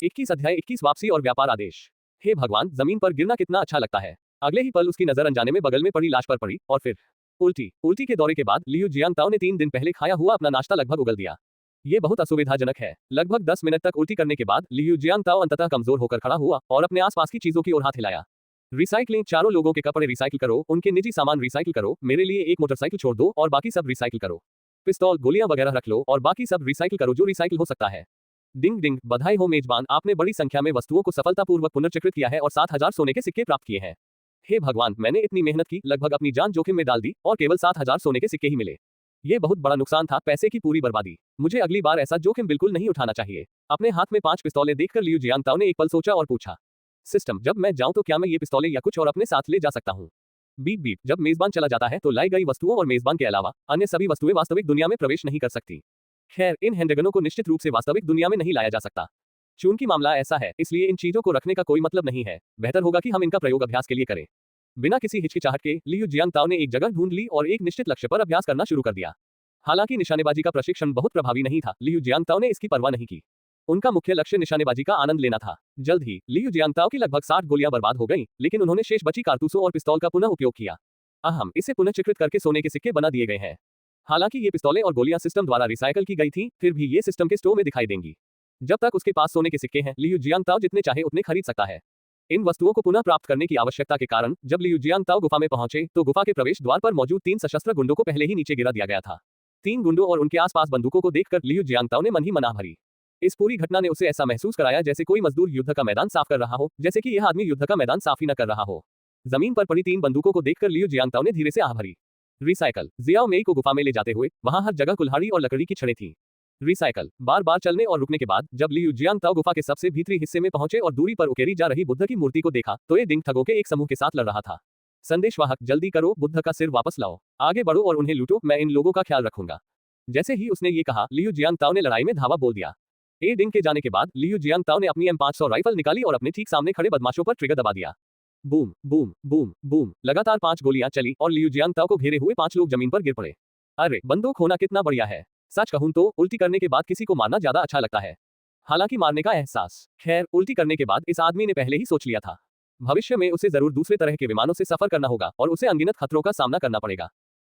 21 अध्याय 21 वापसी और व्यापार आदेश। हे भगवान, जमीन पर गिरना कितना अच्छा लगता है। अगले ही पल उसकी नजर अनजाने में बगल में पड़ी लाश पर पड़ी और फिर उल्टी के दौरे के बाद लियू जियांगताओ ने 3 दिन पहले खाया हुआ अपना नाश्ता लगभग उगल दिया। ये बहुत असुविधाजनक है। लगभग 10 मिनट तक उल्टी करने के बाद लियू जियांगताओ अंततः कमजोर होकर खड़ा हुआ और अपने आसपास की चीजों की ओर हाथ हिलाया। रिसाइकलिंग, चारों लोगों के कपड़े रिसाइकिल करो, उनके निजी सामान रिसाइकिल करो, मेरे लिए एक मोटरसाइकिल छोड़ दो और बाकी सब रिसाइकिल करो। पिस्तौल, गोलियां वगैरह रख लो और बाकी सब रिसाइकिल करो जो रिसाइकिल हो सकता है। डिंग डिंग, बधाई हो मेजबान, आपने बड़ी संख्या में वस्तुओं को सफलतापूर्वक पुनर्चक्रित किया है और 7000 सोने के सिक्के प्राप्त किए हैं। हे भगवान, मैंने इतनी मेहनत की, लगभग अपनी जान जोखिम में डाल दी और केवल 7000 सोने के सिक्के ही मिले। ये बहुत बड़ा नुकसान था, पैसे की पूरी बर्बादी। मुझे अगली बार ऐसा जोखिम बिल्कुल नहीं उठाना चाहिए। अपने हाथ में 5 पिस्तौलें देखकर लियू जियांगताओ ने एक पल सोचा और पूछा, सिस्टम, जब मैं जाऊं तो क्या मैं ये पिस्तौलें या कुछ और अपने साथ ले जा सकता हूं? बीप बीप, जब मेजबान चला जाता है तो लाई गई वस्तुओं और मेजबान के अलावा अन्य सभी वस्तुएं वास्तविक दुनिया में प्रवेश नहीं कर सकती। खैर, इन हैंडगनों को निश्चित रूप से वास्तविक दुनिया में नहीं लाया जा सकता। चूंकि मामला ऐसा है, इसलिए इन चीजों को रखने का कोई मतलब नहीं है। बेहतर होगा कि हम इनका प्रयोग अभ्यास के लिए करें। बिना किसी हिचकिचाहट के लियू जियांगताओ ने एक जगह ढूंढ ली और एक निश्चित लक्ष्य पर अभ्यास करना शुरू कर दिया। हालांकि निशानेबाजी का प्रशिक्षण बहुत प्रभावी नहीं था, लियू जियांगताओ ने इसकी परवाह नहीं की। उनका मुख्य लक्ष्य निशानेबाजी का आनंद लेना था। जल्द ही लियू जियांगताओ की लगभग 60 गोलियां बर्बाद हो गईं, लेकिन उन्होंने शेष बची कारतूसों और पिस्तौल का पुनः उपयोग किया। अहम, इसे पुनःचक्रित करके सोने के सिक्के बना दिए गए हैं। हालांकि ये पिस्तौलें और गोलियां सिस्टम द्वारा रिसाइकल की गई थीं, फिर भी ये सिस्टम के स्टोर में दिखाई देंगी। जब तक उसके पास सोने के सिक्के हैं, लियू जियांगताओ जितने चाहे उतने खरीद सकता है। इन वस्तुओं को पुनः प्राप्त करने की आवश्यकता के कारण जब लियू जियांगताओ गुफा में पहुंचे तो गुफा के प्रवेश द्वार पर मौजूद 3 सशस्त्र गुंडों को पहले ही नीचे गिरा दिया गया था। 3 गुंडों और उनके आसपास बंदूकों को देखकर लियू जियांगताओ ने मन ही मना भरी। इस पूरी घटना ने उसे ऐसा महसूस कराया जैसे कोई मजदूर युद्ध का मैदान साफ कर रहा हो, जैसे कि यह आदमी युद्ध का मैदान साफ ही न कर रहा हो। जमीन पर पड़ी 3 बंदूकों को देखकर लियू जियांगताओ ने धीरे से आह भरी। रिसाइकल, जियाओ मेई को गुफा में ले जाते हुए वहां हर जगह कुल्हाड़ी और लकड़ी की छड़ें थीं। रिसाइकल, बार बार चलने और रुकने के बाद जब लियू जियांगताओ गुफा के सबसे भीतरी हिस्से में पहुंचे और दूरी पर उकेरी जा रही बुद्ध की मूर्ति को देखा तो ये डिंग ठगों के एक समूह के साथ लड़ रहा था। संदेशवाहक, जल्दी करो, बुद्ध का सिर वापस लाओ, आगे बढ़ो और उन्हें लूटो, मैं इन लोगों का ख्याल रखूंगा। जैसे ही उसने ये कहा, लियू जियांगताओ ने लड़ाई में धावा बोल दिया। ए डिंग के जाने के बाद लियू जियांगताओ ने अपनी M500 राइफल निकाली और अपने ठीक सामने खड़े बदमाशों पर ट्रिगर दबा दिया। बूम बूम बूम बूम, लगातार 5 गोलियां चली और लियू जियांगताओ को घेरे हुए 5 लोग जमीन पर गिर पड़े। अरे, बंदूक होना कितना बढ़िया है। सच कहूं तो उल्टी करने के बाद किसी को मारना ज्यादा अच्छा लगता है। हालांकि मारने का एहसास, खैर, उल्टी करने के बाद इस आदमी ने पहले ही सोच लिया था। भविष्य में उसे जरूर दूसरे तरह के विमानों से सफर करना होगा और उसे अनगिनत खतरों का सामना करना पड़ेगा।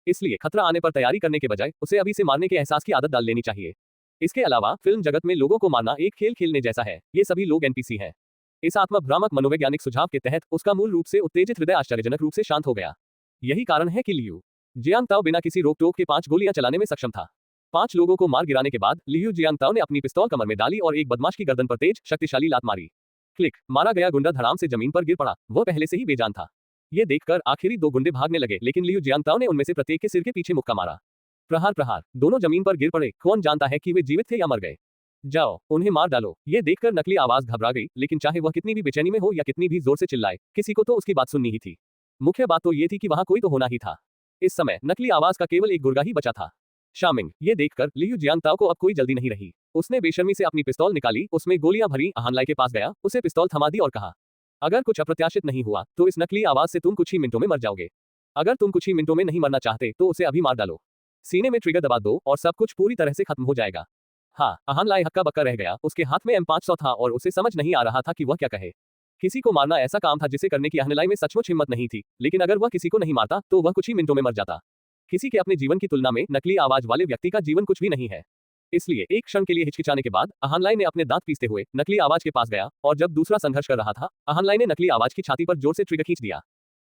इसलिए खतरा आने पर तैयारी करने के बजाय उसे अभी से मारने के एहसास की आदत डाल लेनी चाहिए। इसके अलावा फिल्म जगत में लोगों को मारना एक खेल खेलने जैसा है। ये सभी लोग एनपीसी हैं। इस आत्मभ्रामक मनोवैज्ञानिक सुझाव के तहत उसका मूल रूप से उत्तेजित हृदय आश्चर्यजनक रूप से शांत हो गया। यही कारण है कि लियू जियांगताओ बिना किसी रोक टोक के 5 गोलियां चलाने में सक्षम था। 5 लोगों को मार गिराने के बाद लियू जियांगताओ ने अपनी पिस्तौल कमर में डाली और एक बदमाश की गर्दन पर तेज शक्तिशाली लात मारी। क्लिक, मारा गया गुंडा धड़ाम से जमीन पर गिर पड़ा। वह पहले से ही बेजान था। ये देखकर आखिरी 2 गुंडे भागने लगे, लेकिन लियू जियांगताओ ने उनमें से प्रत्येक के सिर के पीछे मुक्का मारा। प्रहार प्रहार, दोनों जमीन पर गिर पड़े। कौन जानता है कि वे जीवित थे या मर गए। जाओ, उन्हें मार डालो। ये देखकर नकली आवाज घबरा गई, लेकिन चाहे वह कितनी भी बेचैनी में हो या कितनी भी जोर से चिल्लाए, किसी को तो उसकी बात सुननी ही थी। मुख्य बात तो ये थी कि वहां कोई तो होना ही था। इस समय नकली आवाज का केवल एक गुर्गा ही बचा था। शामिंग, ये देखकर लियू जियांगताओ को अब कोई जल्दी नहीं रही। उसने बेशर्मी से अपनी पिस्तौल निकाली, उसमें गोलियां भरी, अहानलाई के पास गया, उसे पिस्तौल थमा दी और कहा, अगर कुछ अप्रत्याशित नहीं हुआ तो इस नकली आवाज से तुम कुछ ही मिनटों में मर जाओगे। अगर तुम कुछ ही मिनटों में नहीं मरना चाहते तो उसे अभी मार डालो। सीने में ट्रिगर दबा दो और सब कुछ पूरी तरह से खत्म हो जाएगा। हाँ, अहानलाई हक्का बक्का रह गया। उसके हाथ में M500 था और उसे समझ नहीं आ रहा था कि वह क्या कहे। किसी को मारना ऐसा काम था जिसे करने की अहानलाई में सचमुच हिम्मत नहीं थी, लेकिन अगर वह किसी को नहीं मारता तो वह कुछ ही मिनटों में मर जाता। किसी के अपने जीवन की तुलना में नकली आवाज वाले व्यक्ति का जीवन कुछ भी नहीं है। इसलिए एक क्षण के लिए हिचकिचाने के बाद अहानलाई ने अपने दांत पीसते हुए नकली आवाज के पास गया और जब दूसरा संघर्ष कर रहा था, अहानलाई ने नकली आवाज की छाती पर जोर से ट्रिगर खींच दिया।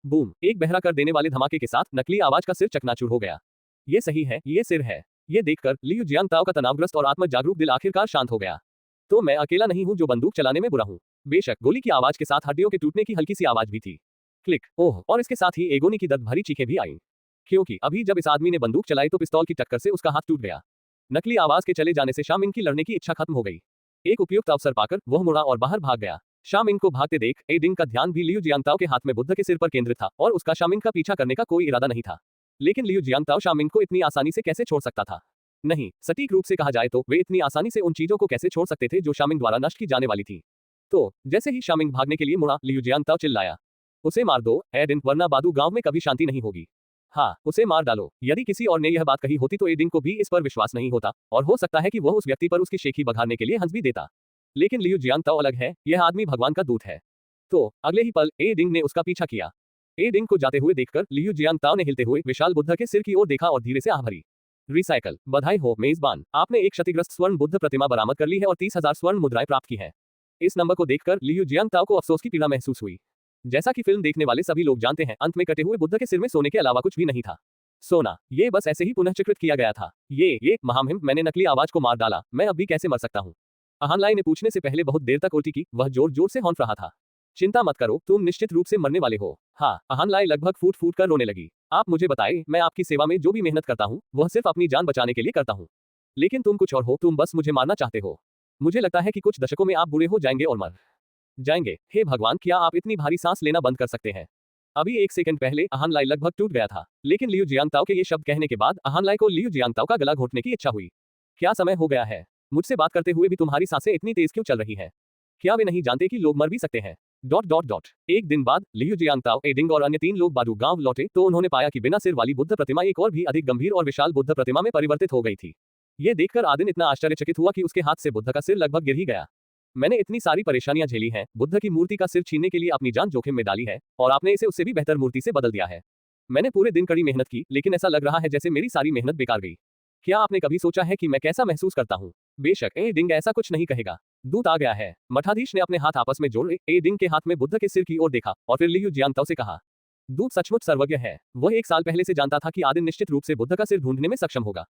बूम, एक बहरा कर देने वाले धमाके के साथ नकली आवाज का सिर चकनाचूर हो गया। ये सही है, ये सिर है। ये देखकर लियू जियांगताओ का तनावग्रस्त और आत्म जागरूक दिल आखिरकार शांत हो गया। तो मैं अकेला नहीं हूं जो बंदूक चलाने में बुरा हूं। बेशक गोली की आवाज के साथ हड्डियों के टूटने की हल्की सी आवाज भी थी। क्लिक, ओह, और इसके साथ ही एगोनी की दर्द भरी चीखें भी आईं। क्योंकि अभी जब इस आदमी ने बंदूक चलाई तो पिस्तौल की टक्कर से उसका हाथ टूट गया। नकली आवाज के चले जाने से शामिंग की लड़ने की इच्छा खत्म हो गई। एक उपयुक्त अवसर पाकर वह मुड़ा और बाहर भाग गया। शामिंग को भागते देख ए डिंग का ध्यान भी लियू जियांगताओ के हाथ में बुद्ध के सिर पर केंद्रित था और उसका शामिंग का पीछा करने का कोई इरादा नहीं था। लेकिन लियू जियांगताओ शामिंग को इतनी आसानी से कैसे छोड़ सकता था? नहीं, सटीक रूप से कहा जाए तो वे इतनी आसानी से उन चीजों को कैसे छोड़ सकते थे जो शामिंग द्वारा नष्ट की जाने वाली थी। तो जैसे ही शामिंग भागने के लिए मुड़ा, लियू जियांगताओ चिल्लाया, उसे मार दो एडिन, वरना बादू गांव में कभी शांति नहीं होगी। हाँ, उसे मार डालो। यदि किसी और ने यह बात कही होती तो एडिन को भी इस पर विश्वास नहीं होता और हो सकता है कि वह उस व्यक्ति पर उसकी शेखी बघारने के लिए हंस भी देता। लेकिन लियू जियांगताओ अलग है, यह आदमी भगवान का दूत है। तो अगले ही पल ए डिंग ने उसका पीछा किया। ए डिंग को जाते हुए देखकर लियू जियांगताओ ने हिलते हुए विशाल बुद्ध के सिर की ओर देखा और धीरे से आह भरी। रिसाइकल, बधाई हो मेजबान, आपने एक क्षतिग्रस्त स्वर्ण बुद्ध प्रतिमा बरामद कर ली है और 30,000 स्वर्ण मुद्राएं प्राप्त की हैं। इस नंबर को देखकर लियू जियांगताओ को अफसोस की पीड़ा महसूस हुई। जैसा कि फिल्म देखने वाले सभी लोग जानते हैं, अंत में कटे हुए बुद्ध के सिर में सोने के अलावा कुछ भी नहीं था। सोना, ये बस ऐसे ही पुनःचक्रित किया गया था। ये महामहिम, मैंने नकली आवाज को मार डाला, मैं अब भी कैसे मर सकता हूँ? अहानलाई ने पूछने से पहले बहुत देर तक उल्टी की, वह जोर जोर से हौंफ रहा था। चिंता मत करो, तुम निश्चित रूप से मरने वाले हो। हाँ, अहानलाई लगभग फूट फूट कर रोने लगी। आप मुझे बताएं, मैं आपकी सेवा में जो भी मेहनत करता हूँ वह सिर्फ अपनी जान बचाने के लिए करता हूँ। लेकिन तुम कुछ और हो, तुम बस मुझे मारना चाहते हो। मुझे लगता है कि कुछ दशकों में आप बुरे हो जाएंगे और मर जाएंगे। हे भगवान, क्या आप इतनी भारी सांस लेना बंद कर सकते हैं? अभी एक सेकंड पहले अहानलाई लगभग टूट गया था, लेकिन लियू जियांगताओ के ये शब्द कहने के बाद अहानलाई को लियू जियांगताओ का गला घोटने की इच्छा हुई। क्या समय हो गया है? मुझसे बात करते हुए भी तुम्हारी सांसें इतनी तेज क्यों चल रही हैं? क्या वे नहीं जानते कि लोग मर भी सकते हैं? ... एक दिन बाद लियू जियांगताओ, ए डिंग और अन्य 3 लोग बारू गांव लौटे तो उन्होंने पाया कि बिना सिर वाली बुद्ध प्रतिमा एक और भी अधिक गंभीर और विशाल बुद्ध प्रतिमा में परिवर्तित हो गई थी। ये देखकर आदिन इतना आश्चर्यचकित हुआ कि उसके हाथ से बुद्ध का सिर लगभग गिर ही गया। मैंने इतनी सारी परेशानियां झेली हैं, बुद्ध की मूर्ति का सिर छीनने के लिए अपनी जान जोखिम में डाली है, और आपने इसे उससे भी बेहतर मूर्ति से बदल दिया है। मैंने पूरे दिन कड़ी मेहनत की, लेकिन ऐसा लग रहा है जैसे मेरी सारी मेहनत बेकार गई। क्या आपने कभी सोचा है कि मैं कैसा महसूस करता हूँ? बेशक ए डिंग ऐसा कुछ नहीं कहेगा। दूत आ गया है। मठाधीश ने अपने हाथ आपस में जोड़े ए डिंग के हाथ में बुद्ध के सिर की ओर देखा और फिर लियू जियांगताओ से कहा, दूत सचमुच सर्वज्ञ है। वह 1 साल पहले से जानता था कि आदिन निश्चित रूप से बुद्ध का सिर ढूंढने में सक्षम होगा।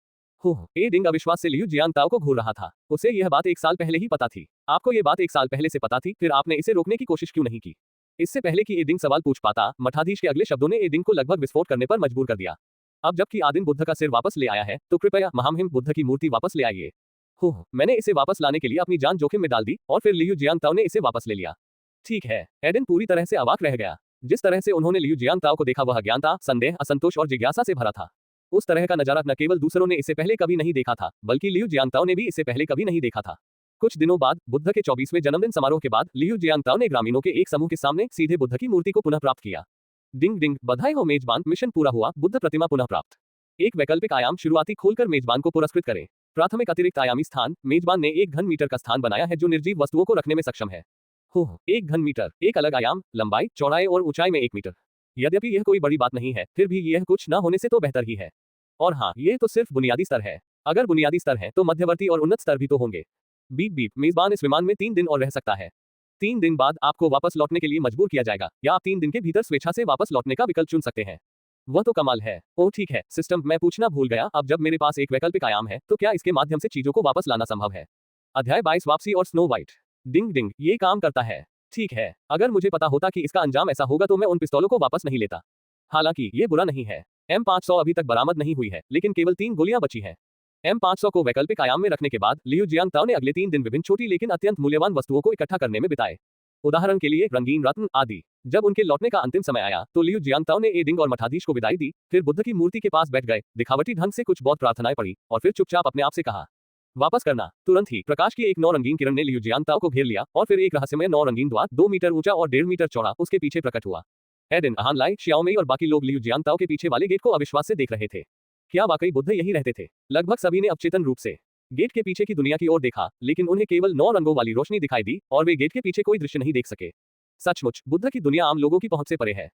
ए डिंग अविश्वास से लियू जियांगताओ को घूर रहा था। उसे यह बात 1 साल पहले ही पता थी। आपको यह बात 1 साल पहले से पता थी, फिर आपने इसे रोकने की कोशिश क्यों नहीं की? इससे पहले कि ए डिंग सवाल पूछ पाता, मठाधीश के अगले शब्दों ने ए डिंग को लगभग विस्फोट करने पर मजबूर कर दिया। अब जबकि आदिन बुद्ध का सिर वापस ले आया है, तो कृपया महामहिम बुद्ध की मूर्ति वापस ले आइए। मैंने इसे वापस लाने के लिए अपनी जान जोखिम में डाल दी और फिर लियू जियांगताओ ने इसे वापस ले लिया। ठीक है। एडिन पूरी तरह से अवाक रह गया। जिस तरह से उन्होंने लियू जियांगताओ को देखा वह अज्ञानता, संदेह, असंतोष और जिज्ञासा से भरा था। उस तरह का नजारा न केवल दूसरों ने इससे पहले कभी नहीं देखा था, बल्कि लियू जियांगताओ ने भी इससे पहले कभी नहीं देखा था। कुछ दिनों बाद बुद्ध के 24वें जन्मदिन समारोह के बाद लियू जियांगताओ ने ग्रामीणों के एक समूह के सामने सीधे बुद्ध की मूर्ति को पुनः प्राप्त किया। डिंग डिंग, बधाई हो मेजबान, मिशन पूरा हुआ, बुद्ध प्रतिमा पुनः प्राप्त। एक वैकल्पिक आयाम शुरुआती खोलकर मेजबान को पुरस्कृत करें। प्राथमिक अतिरिक्त आयामी स्थान, मेजबान ने 1 घन मीटर का स्थान बनाया है जो निर्जीव वस्तुओं को रखने में सक्षम है। 1 घन मीटर, एक अलग आयाम, लंबाई, चौड़ाई और ऊंचाई में 1 मीटर। यद्यपि यह कोई बड़ी बात नहीं है, फिर भी यह कुछ न होने से तो बेहतर ही है। और हाँ, यह तो सिर्फ बुनियादी स्तर है। अगर बुनियादी स्तर है तो मध्यवर्ती और उन्नत स्तर भी तो होंगे। बीप बीप, मेजबान इस विमान में 3 दिन और रह सकता है। 3 दिन बाद आपको वापस लौटने के लिए मजबूर किया जाएगा, या आप 3 दिन के भीतर स्वेच्छा से वापस लौटने का विकल्प चुन सकते हैं। वह तो कमाल है। ओह ठीक है सिस्टम, मैं पूछना भूल गया, अब जब मेरे पास एक वैकल्पिक आयाम है तो क्या इसके माध्यम से चीजों को वापस लाना संभव है? अध्याय 22, वापसी और स्नो वाइट। डिंग डिंग, ये काम करता है। ठीक है, अगर मुझे पता होता कि इसका अंजाम ऐसा होगा तो मैं उन पिस्तौलों को वापस नहीं लेता। हालांकि ये बुरा नहीं है। M500 अभी तक बरामद नहीं हुई है, लेकिन केवल 3 गोलियां बची हैं। M500 को वैकल्पिक आयाम में रखने के बाद लियू जियांगताओ ने अगले 3 दिन विभिन्न छोटी लेकिन अत्यंत मूल्यवान वस्तुओं को इकट्ठा करने में बिताए। उदाहरण के लिए रंगीन रत्न आदि। जब उनके लौटने का अंतिम समय आया तो लियू जियांगताओ ने ए डिंग और मठाधीश को विदाई दी, फिर बुद्ध की मूर्ति के पास बैठ गए, दिखावटी ढंग से कुछ बहुत प्रार्थनाएं पढ़ी और फिर चुपचाप अपने आप से कहा, वापस करना। तुरंत ही प्रकाश की एक 9 रंगीन किरण ने लियू जियांगताओ को घेर लिया और फिर एक रहस्यमय 9 रंगीन द्वार 2 मीटर ऊंचा और 1.5 मीटर चौड़ा उसके पीछे प्रकट हुआ। एडिन, अहानलाई, शियाओमेई और बाकी लोग लियू जियांगताओ के पीछे वाले गेट को अविश्वास से देख रहे थे। क्या वाकई बुद्ध यही रहते थे? लगभग सभी ने अवचेतन रूप से गेट के पीछे की दुनिया की ओर देखा, लेकिन उन्हें केवल 9 रंगों वाली रोशनी दिखाई दी और वे गेट के पीछे कोई दृश्य नहीं देख सके। सचमुच बुद्ध की दुनिया आम लोगों की पहुंच से परे है।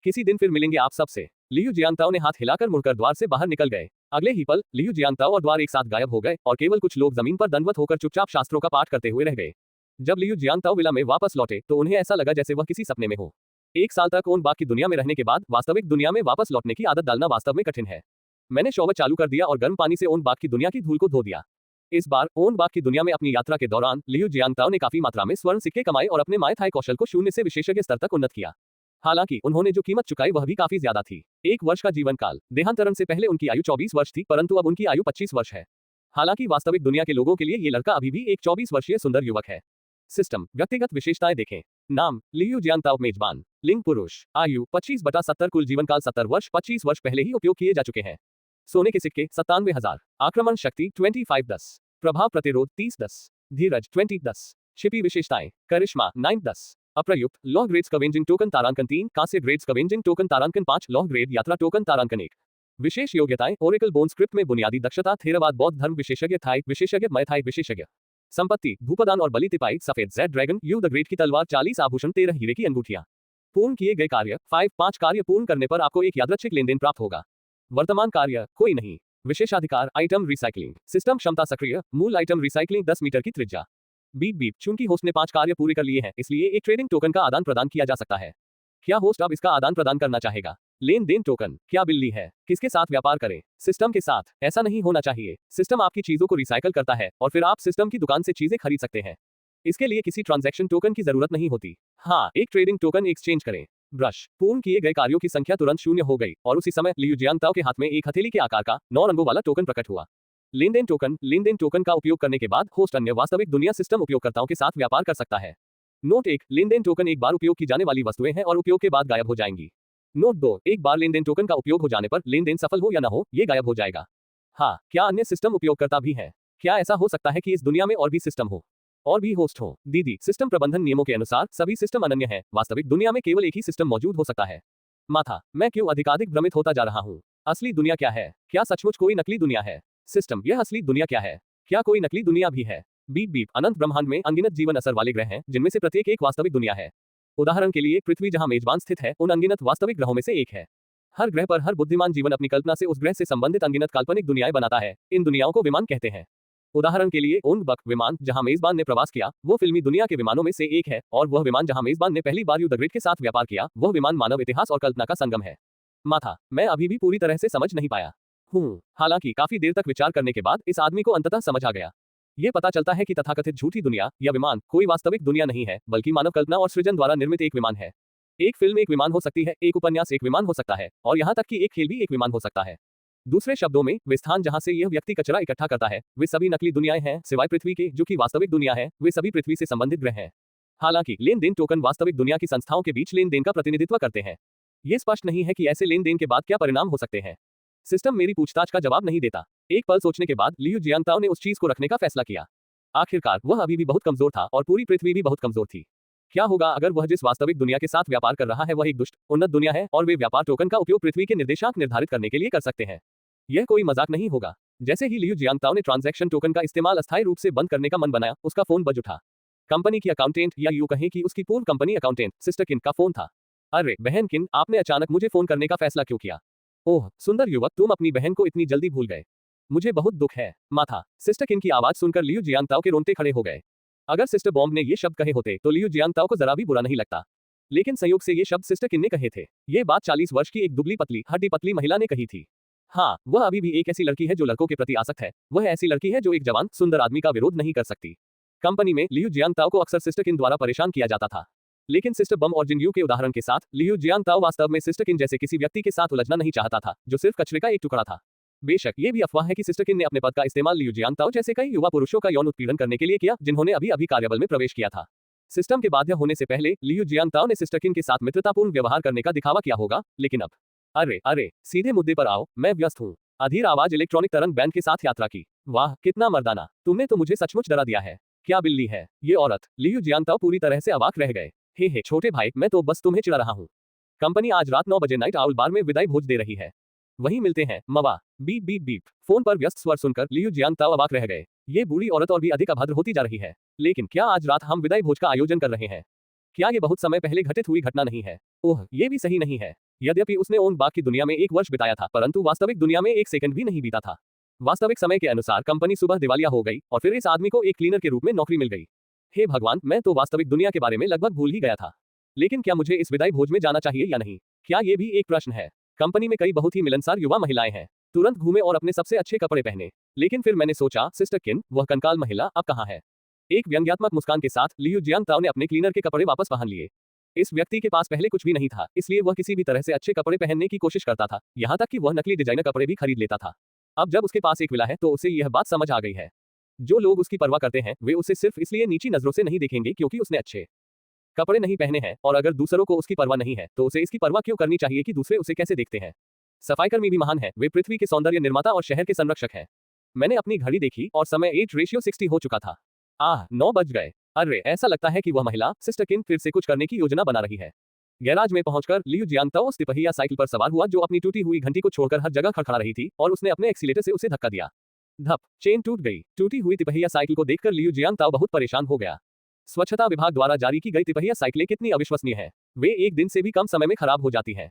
किसी दिन फिर मिलेंगे आप सबसे। लियू जियांगताओ ने हाथ हिलाकर मुड़कर द्वार से बाहर निकल गए। अगले ही पल लियू जियांगताओ और द्वार एक साथ गायब हो गए और केवल कुछ लोग जमीन पर दंडवत होकर चुपचाप शास्त्रों का पाठ करते हुए रह गए। जब लियू जियांगताओ विला में वापस लौटे तो उन्हें ऐसा लगा जैसे वह किसी सपने में हो। 1 साल तक ओन बाग की दुनिया में रहने के बाद वास्तविक दुनिया में वापस लौटने की आदत डालना वास्तव में कठिन है। मैंने शॉवर चालू कर दिया और गर्म पानी से ओन बाग की दुनिया की धूल को धो दिया। इस बार ओन बाग की दुनिया में अपनी यात्रा के दौरान लियू जियांगताओ ने काफी मात्रा में स्वर्ण सिक्के कमाए और अपने माय थाई कौशल को 0 से विशेषज्ञ स्तर तक उन्नत किया। हालांकि उन्होंने जो कीमत चुकाई वह भी काफी ज्यादा थी। 1 वर्ष का जीवन काल। देहांतरण से पहले उनकी आयु 24 वर्ष थी, परंतु अब उनकी आयु 25 वर्ष है। हालांकि वास्तविक दुनिया के लोगों के लिए ये लड़का अभी भी एक 24 वर्षीय सुंदर युवक है। सिस्टम, व्यक्तिगत विशेषताएं देखें। नाम, लियू जियांगताओ, मेजबान, लिंग पुरुष, आयु 25/70, कुल जीवन काल 70 वर्ष, 25 वर्ष पहले ही उपयोग किए जा चुके हैं। सोने के सिक्के 97,000, आक्रमण शक्ति 25-10, प्रभाव प्रतिरोध 30-10, धीरज 20-10, छिपी विशेषताएं, करिश्मा 9-10, अप्रयुक्त, लॉ ग्रेड स्कवेंजिंग टोकन तारांकन 3, कांस्य ग्रेड स्कवेंजिंग टोकन तारांकन 5, लॉ ग्रेड यात्रा टोकन तारांकन 1। विशेष योग्यताएं, ओरेकल बोन स्क्रिप्ट में बुनियादी दक्षता, थेरवाद बौद्ध धर्म विशेषज्ञ, थाई विशेषज्ञ, मय थाई विशेषज्ञ। संपत्ति, भूपदान और बलि तिपाई, सफेद Z dragon, you the great की तलवार, 40 आभूषण, 13 हीरे की अंगूठियां। पूर्ण किए गए कार्य 5 कार्य पूर्ण करने पर आपको एक यादृच्छिक लेनदेन प्राप्त होगा। वर्तमान कार्य कोई नहीं। विशेषाधिकार आइटम रिसाइकलिंग, सिस्टम क्षमता सक्रिय, मूल आइटम रिसाइकलिंग 10 मीटर की त्रिज्या। बीप बीप, चूंकि होस्ट ने 5 कार्य पूरे कर लिए हैं, इसलिए एक ट्रेडिंग टोकन का आदान प्रदान किया जा सकता है। क्या होस्ट अब इसका आदान प्रदान करना चाहेगा? लेन देन टोकन, क्या बिल्ली है? किसके साथ व्यापार करें? सिस्टम के साथ। ऐसा नहीं होना चाहिए। सिस्टम आपकी चीजों को रिसाइकल करता है और फिर आप सिस्टम की दुकान से चीजें खरीद सकते हैं। इसके लिए किसी ट्रांजैक्शन टोकन की जरूरत नहीं होती। हाँ, एक ट्रेडिंग टोकन एक्सचेंज करें। ब्रश, पूर्ण किए गए कार्यों की संख्या तुरंत 0 हो गई और उसी समय लियू जियांगताओ के हाथ में एक हथेली के आकार का 9 रंगों वाला टोकन प्रकट हुआ। लेनदेन टोकन का उपयोग करने के बाद होस्ट अन्य वास्तविक दुनिया सिस्टम उपयोगकर्ताओं के साथ व्यापार कर सकता है। नोट 1, लेनदेन टोकन एक बार उपयोग की जाने वाली वस्तुएं हैं और उपयोग के बाद गायब हो जाएंगी। नोट 2, एक बार लेनदेन टोकन का उपयोग हो जाने पर लेनदेन सफल हो या न हो, ये गायब हो जाएगा। हाँ, क्या अन्य सिस्टम उपयोगकर्ता भी हैं? क्या ऐसा हो सकता है कि इस दुनिया में और भी सिस्टम हो और भी होस्ट हो? दीदी, सिस्टम प्रबंधन नियमों के अनुसार सभी सिस्टम अनन्य हैं। वास्तविक दुनिया में केवल एक ही सिस्टम मौजूद हो सकता है। माथा, मैं क्यों अधिकाधिक भ्रमित होता जा रहा हूँ? असली दुनिया क्या है? क्या सचमुच कोई नकली दुनिया है? सिस्टम, यह असली दुनिया क्या है? क्या कोई नकली दुनिया भी है? बीप बीप, अनंत ब्रह्मांड में अनगिनत जीवन असर वाले ग्रह हैं, जिनमें से प्रत्येक एक वास्तविक दुनिया है। उदाहरण के लिए पृथ्वी जहां मेजबान स्थित है, उन अनगिनत वास्तविक ग्रहों में से एक है। हर ग्रह पर हर बुद्धिमान जीवन अपनी कल्पना से उस ग्रह से संबंधित अनगिनत काल्पनिक दुनियाएं बनाता है। इन दुनियाओं को विमान कहते हैं। उदाहरण के लिए ओन बक विमान जहां मेजबान ने प्रवास किया, वो फिल्मी दुनिया के विमानों में से एक है, और वह विमान जहां मेजबान ने पहली बार यू द ग्रेट के साथ व्यापार किया, वह विमान मानव इतिहास और कल्पना का संगम है। माथा, मैं अभी भी पूरी तरह से समझ नहीं पाया हूँ। हालांकि काफी देर तक विचार करने के बाद इस आदमी को अंततः समझ आ गया। ये पता चलता है कि तथाकथित झूठी दुनिया या विमान कोई वास्तविक दुनिया नहीं है, बल्कि मानव कल्पना और सृजन द्वारा निर्मित एक विमान है। एक फिल्म एक विमान हो सकती है, एक उपन्यास एक विमान हो सकता है, और यहाँ तक कि एक खेल भी एक विमान हो सकता है। दूसरे शब्दों में, वे स्थान जहां से यह व्यक्ति कचरा इकट्ठा करता है, वे सभी नकली दुनियाएं हैं, सिवाय पृथ्वी के, जो कि वास्तविक दुनिया है। वे सभी पृथ्वी से संबंधित ग्रह हैं। हालांकि लेन देन टोकन वास्तविक दुनिया की संस्थाओं के बीच लेन देन का प्रतिनिधित्व करते हैं। ये स्पष्ट नहीं है कि ऐसे लेन देन के बाद क्या परिणाम हो सकते हैं। सिस्टम मेरी पूछताछ का जवाब नहीं देता। एक पल सोचने के बाद लियू जियांगताओ ने उस चीज को रखने का फैसला किया। आखिरकार वह अभी भी बहुत कमजोर था और पूरी पृथ्वी भी बहुत कमजोर थी। क्या होगा अगर वह जिस वास्तविक दुनिया के साथ व्यापार कर रहा है वह एक दुष्ट उन्नत दुनिया है और वे व्यापार टोकन का उपयोग पृथ्वी के निर्देशांक निर्धारित करने के लिए कर सकते हैं? यह कोई मजाक नहीं होगा। जैसे ही लियू जियांगताओ ने ट्रांजैक्शन टोकन का इस्तेमाल अस्थायी रूप से बंद करने का मन बनाया, उसका फोन बज उठा। कंपनी की अकाउंटेंट, या यूं कहें कि उसकी पूर्व कंपनी अकाउंटेंट सिस्टर किन का फोन था। अरे बहन किन, आपने अचानक मुझे फोन करने का फैसला क्यों किया? ओह सुंदर युवक, तुम अपनी बहन को इतनी जल्दी भूल गए। मुझे बहुत दुख है। माथा, सिस्टर किन की आवाज सुनकर लियू जियांगताओ के रोंगटे खड़े हो गए। अगर सिस्टर बॉम्ब ने ये शब्द कहे होते तो लियू जियांगताओ को जरा भी बुरा नहीं लगता, लेकिन संयोग से ये शब्द सिस्टर किन ने कहे थे। ये बात 40 वर्ष की एक दुबली पतली हड्डी पतली महिला ने कही थी। हाँ, वह अभी भी एक ऐसी लड़की है जो लड़कों के प्रति आसक्त है। वह ऐसी लड़की है जो एक जवान सुंदर आदमी का विरोध नहीं कर सकती। कंपनी में लियू जियांगताओ को अक्सर सिस्टर किन द्वारा परेशान किया जाता था, लेकिन सिस्टर बम और जिन यू के उदाहरण के साथ लियू जियांगताओ वास्तव में सिस्टर किन जैसे किसी व्यक्ति के साथ उलझना नहीं चाहता था, जो सिर्फ कचरे का एक टुकड़ा था। बेशक ये भी अफवाह है कि सिस्टर किन ने अपने पद का इस्तेमाल लियू जियांगताओ जैसे कई युवा पुरुषों का यौन उत्पीड़न करने के लिए किया, जिन्होंने अभी अभी कार्यबल में प्रवेश किया था। सिस्टम के बाध्य होने से पहले लियू जियांगताओ ने सिस्टर किन के साथ मित्रतापूर्ण व्यवहार करने का दिखावा किया होगा, लेकिन अब अरे सीधे मुद्दे पर आओ, मैं व्यस्त हूँ। अधीर आवाज इलेक्ट्रॉनिक तरंग बैंड के साथ यात्रा की। वाह कितना मर्दाना, तुमने तो मुझे सचमुच डरा दिया है। क्या बिल्ली है ये औरत? लियू जियांगताओ पूरी तरह से अवाक रह गए। हे छोटे भाई, मैं तो बस तुम्हें चिढ़ा रहा हूँ। कंपनी आज रात 9 बजे नाइट आउल बार में विदाई भोज दे रही है, वहीं मिलते हैं मवा। बीप बीप बीप, फोन पर व्यस्त स्वर सुनकर लियू जियांगताओ अवाक रह गए। ये बूढ़ी औरत और भी अधिक अभद्र होती जा रही है। लेकिन क्या आज रात हम विदाई भोज का आयोजन कर रहे हैं? क्या ये बहुत समय पहले घटित हुई घटना नहीं है? ओह ये भी सही नहीं है। यद्यपि उसने ओन बाग की दुनिया में 1 वर्ष बिताया था, परंतु वास्तविक दुनिया में 1 सेकंड भी नहीं बीता था। वास्तविक समय के अनुसार कंपनी सुबह दिवालिया हो गई और फिर इस आदमी को एक क्लीनर के रूप में नौकरी मिल गई। हे भगवान, मैं तो वास्तविक दुनिया के बारे में लगभग भूल ही गया था। लेकिन क्या मुझे इस विदाई भोज में जाना चाहिए या नहीं? क्या ये भी एक प्रश्न है? कंपनी में कई बहुत ही मिलनसार युवा महिलाएं हैं। तुरंत घूमे और अपने सबसे अच्छे कपड़े पहने। लेकिन फिर मैंने सोचा, सिस्टर किन, वह कंकाल महिला अब कहाँ है? एक व्यंग्यात्मक मुस्कान के साथ लियू जियांगताओ ने अपने क्लीनर के कपड़े वापस पहन लिए। इस व्यक्ति के पास पहले कुछ भी नहीं था, इसलिए वह किसी भी तरह से अच्छे कपड़े पहनने की कोशिश करता था, यहाँ तक कि वह नकली डिजाइनर कपड़े भी खरीद लेता था। अब जब उसके पास एक विला है तो उसे यह बात समझ आ गई है, जो लोग उसकी परवाह करते हैं वे उसे सिर्फ इसलिए नीची नजरों से नहीं देखेंगे क्योंकि उसने अच्छे कपड़े नहीं पहने हैं, और अगर दूसरों को उसकी परवाह नहीं है तो उसे इसकी परवाह क्यों करनी चाहिए कि दूसरे उसे कैसे देखते हैं। सफाईकर्मी भी महान है, वे पृथ्वी के सौंदर्य निर्माता और शहर के संरक्षक हैं। मैंने अपनी घड़ी देखी और समय 8:60 हो चुका था। 9 बज गए। अरे ऐसा लगता है कि वह महिला सिस्टर किन फिर से कुछ करने की योजना बना रही है। गैराज में पहुंचकर लियू जियांगताओ उस तिपहिया साइकिल पर सवार हुआ जो अपनी टूटी हुई घंटी को छोड़कर हर जगह खड़खड़ा रही थी, और उसने अपने एक्सीलेटर से उसे धक्का दिया। धप, चेन टूट गई। टूटी हुई तिपहिया साइकिल को देखकर लियू जियांगताओ बहुत परेशान हो गया। स्वच्छता विभाग द्वारा जारी की गई तिपहिया साइकिलें कितनी अविश्वसनीय है। वे एक दिन से भी कम समय में खराब हो जाती हैं।